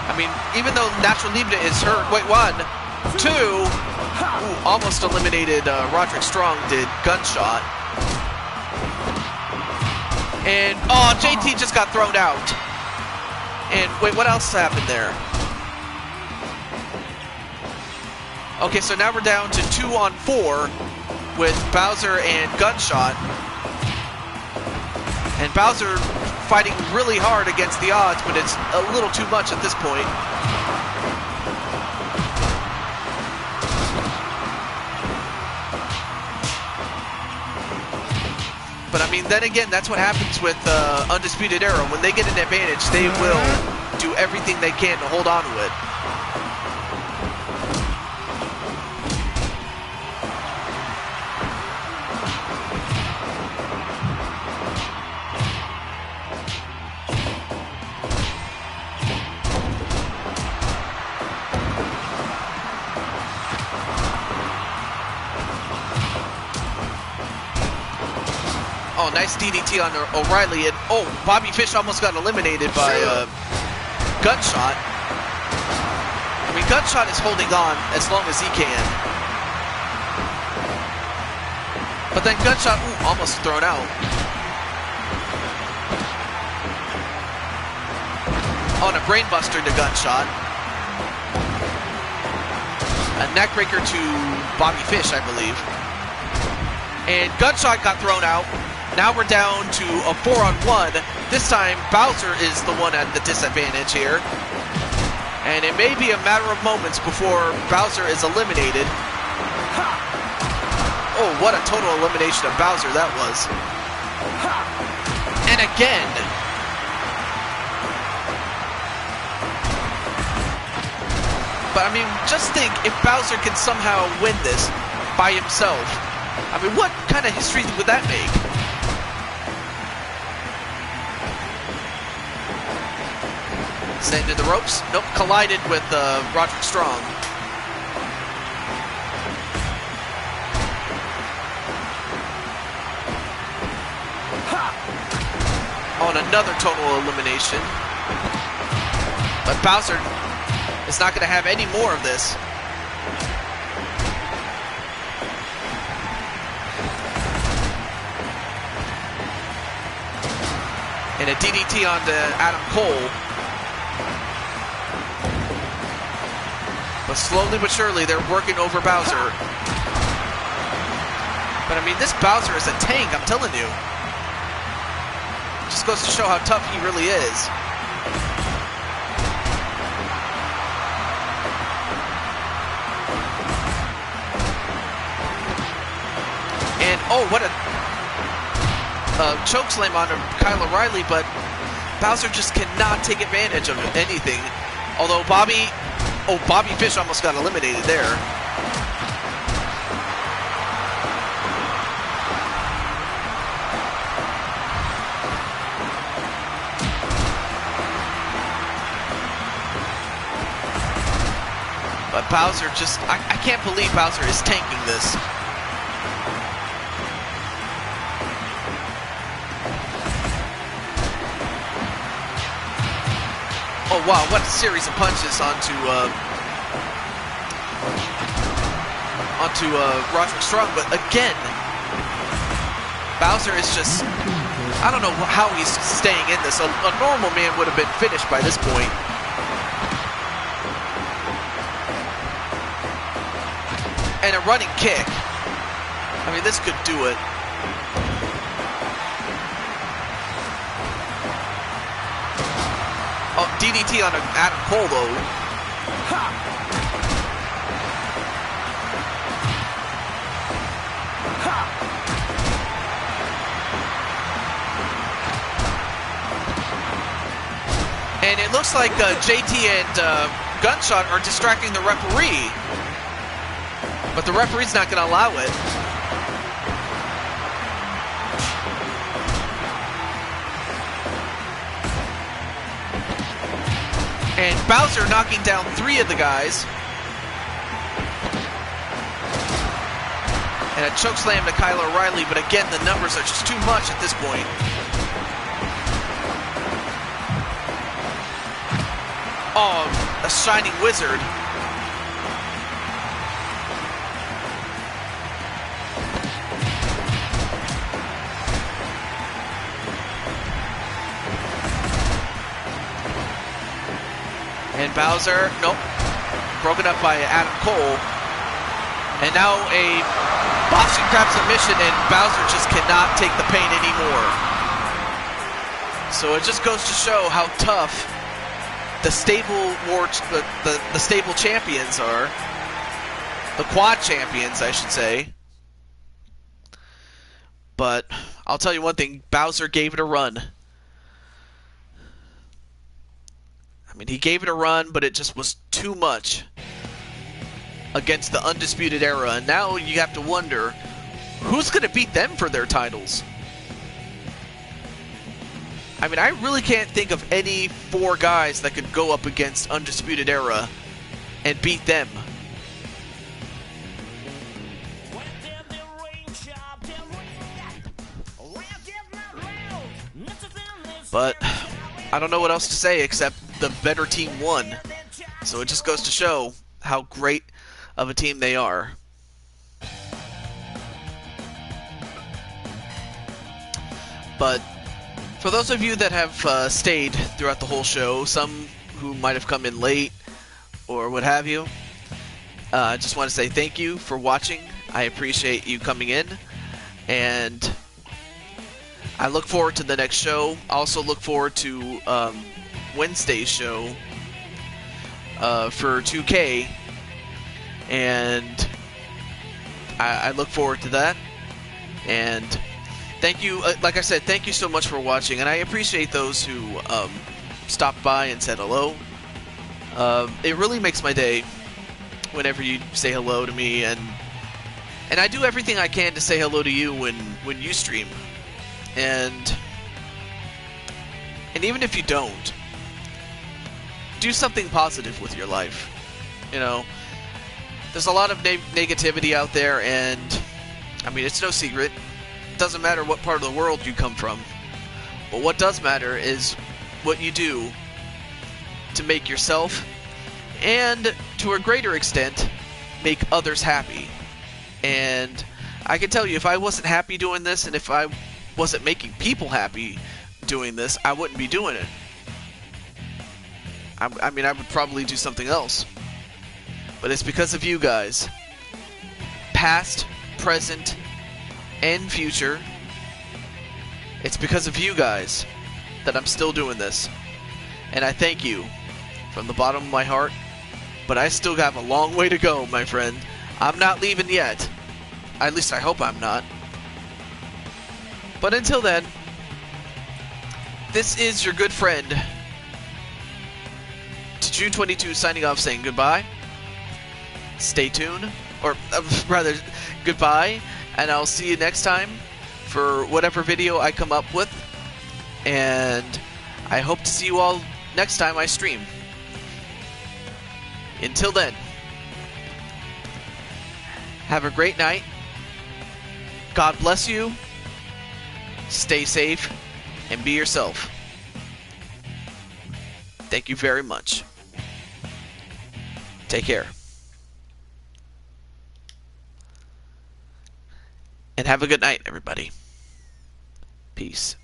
I mean, even though Nacho Libre is hurt. Wait, 1, 2. Ooh, almost eliminated Roderick Strong did Gunshot. And, oh, JT just got thrown out. And, wait, what else happened there? Okay, so now we're down to 2-on-4 with Bowser and Gunshot. And Bowser fighting really hard against the odds, but it's a little too much at this point. But I mean, then again, that's what happens with Undisputed Era. When they get an advantage, they will do everything they can to hold on to it. Oh, nice DDT on O'Reilly, and oh, Bobby Fish almost got eliminated by Gunshot. I mean, Gunshot is holding on as long as he can. But then Gunshot, ooh, almost thrown out. On a brainbuster to Gunshot. A neckbreaker to Bobby Fish, I believe. And Gunshot got thrown out. Now we're down to a 4-on-1. This time, Bowser is the one at the disadvantage here. And it may be a matter of moments before Bowser is eliminated. Oh, what a total elimination of Bowser that was. And again. But I mean, just think if Bowser can somehow win this by himself. I mean, what kind of history would that make? Sent to the ropes. Nope, collided with Roderick Strong. On another total elimination. But Bowser is not going to have any more of this. And a DDT onto Adam Cole. But slowly but surely, they're working over Bowser. But I mean, this Bowser is a tank, I'm telling you. Just goes to show how tough he really is. And, oh, what a chokeslam on Kyle O'Reilly, but Bowser just cannot take advantage of anything. Although Bobby Fish almost got eliminated there. But Bowser just, I can't believe Bowser is tanking this. Oh wow, what a series of punches onto Roderick Strong, but again, Bowser is just, I don't know how he's staying in this. A normal man would have been finished by this point. And a running kick. I mean, this could do it. Oh, DDT on Adam Cole, though. And it looks like JT and Gunshot are distracting the referee. But the referee's not going to allow it. And Bowser knocking down 3 of the guys. And a chokeslam to Kyle O'Reilly, but again, the numbers are just too much at this point. Oh, a Shining Wizard. And Bowser, nope, broken up by Adam Cole. And now a Boston Crab submission, and Bowser just cannot take the pain anymore. So it just goes to show how tough the stable champions are. The quad champions, I should say. But I'll tell you one thing, Bowser gave it a run. I mean, he gave it a run, but it just was too much against the Undisputed Era. And now you have to wonder, who's going to beat them for their titles? I mean, I really can't think of any 4 guys that could go up against Undisputed Era and beat them. But I don't know what else to say except the better team won. So it just goes to show how great of a team they are. But for those of you that have stayed throughout the whole show, some who might have come in late or what have you, I just want to say thank you for watching. I appreciate you coming in, and I look forward to the next show. I also look forward to Wednesday's show, for 2K, and I look forward to that. And thank you, like I said, thank you so much for watching, and I appreciate those who stopped by and said hello. It really makes my day whenever you say hello to me, and I do everything I can to say hello to you when you stream. And even if you don't, do something positive with your life. You know, there's a lot of negativity out there, and I mean, it's no secret. It doesn't matter what part of the world you come from, but what does matter is what you do to make yourself, and to a greater extent, make others happy. And I can tell you, if I wasn't happy doing this, and if I wasn't making people happy doing this, I wouldn't be doing it. I mean, I would probably do something else. But it's because of you guys. Past, present, and future. It's because of you guys that I'm still doing this. And I thank you from the bottom of my heart. But I still have a long way to go, my friend. I'm not leaving yet. At least I hope I'm not. But until then, this is your good friend, June22, signing off, saying goodbye. Stay tuned, or rather, goodbye, and I'll see you next time for whatever video I come up with. And I hope to see you all next time I stream. Until then, have a great night. God bless you. Stay safe and be yourself. Thank you very much. Take care. And have a good night, everybody. Peace.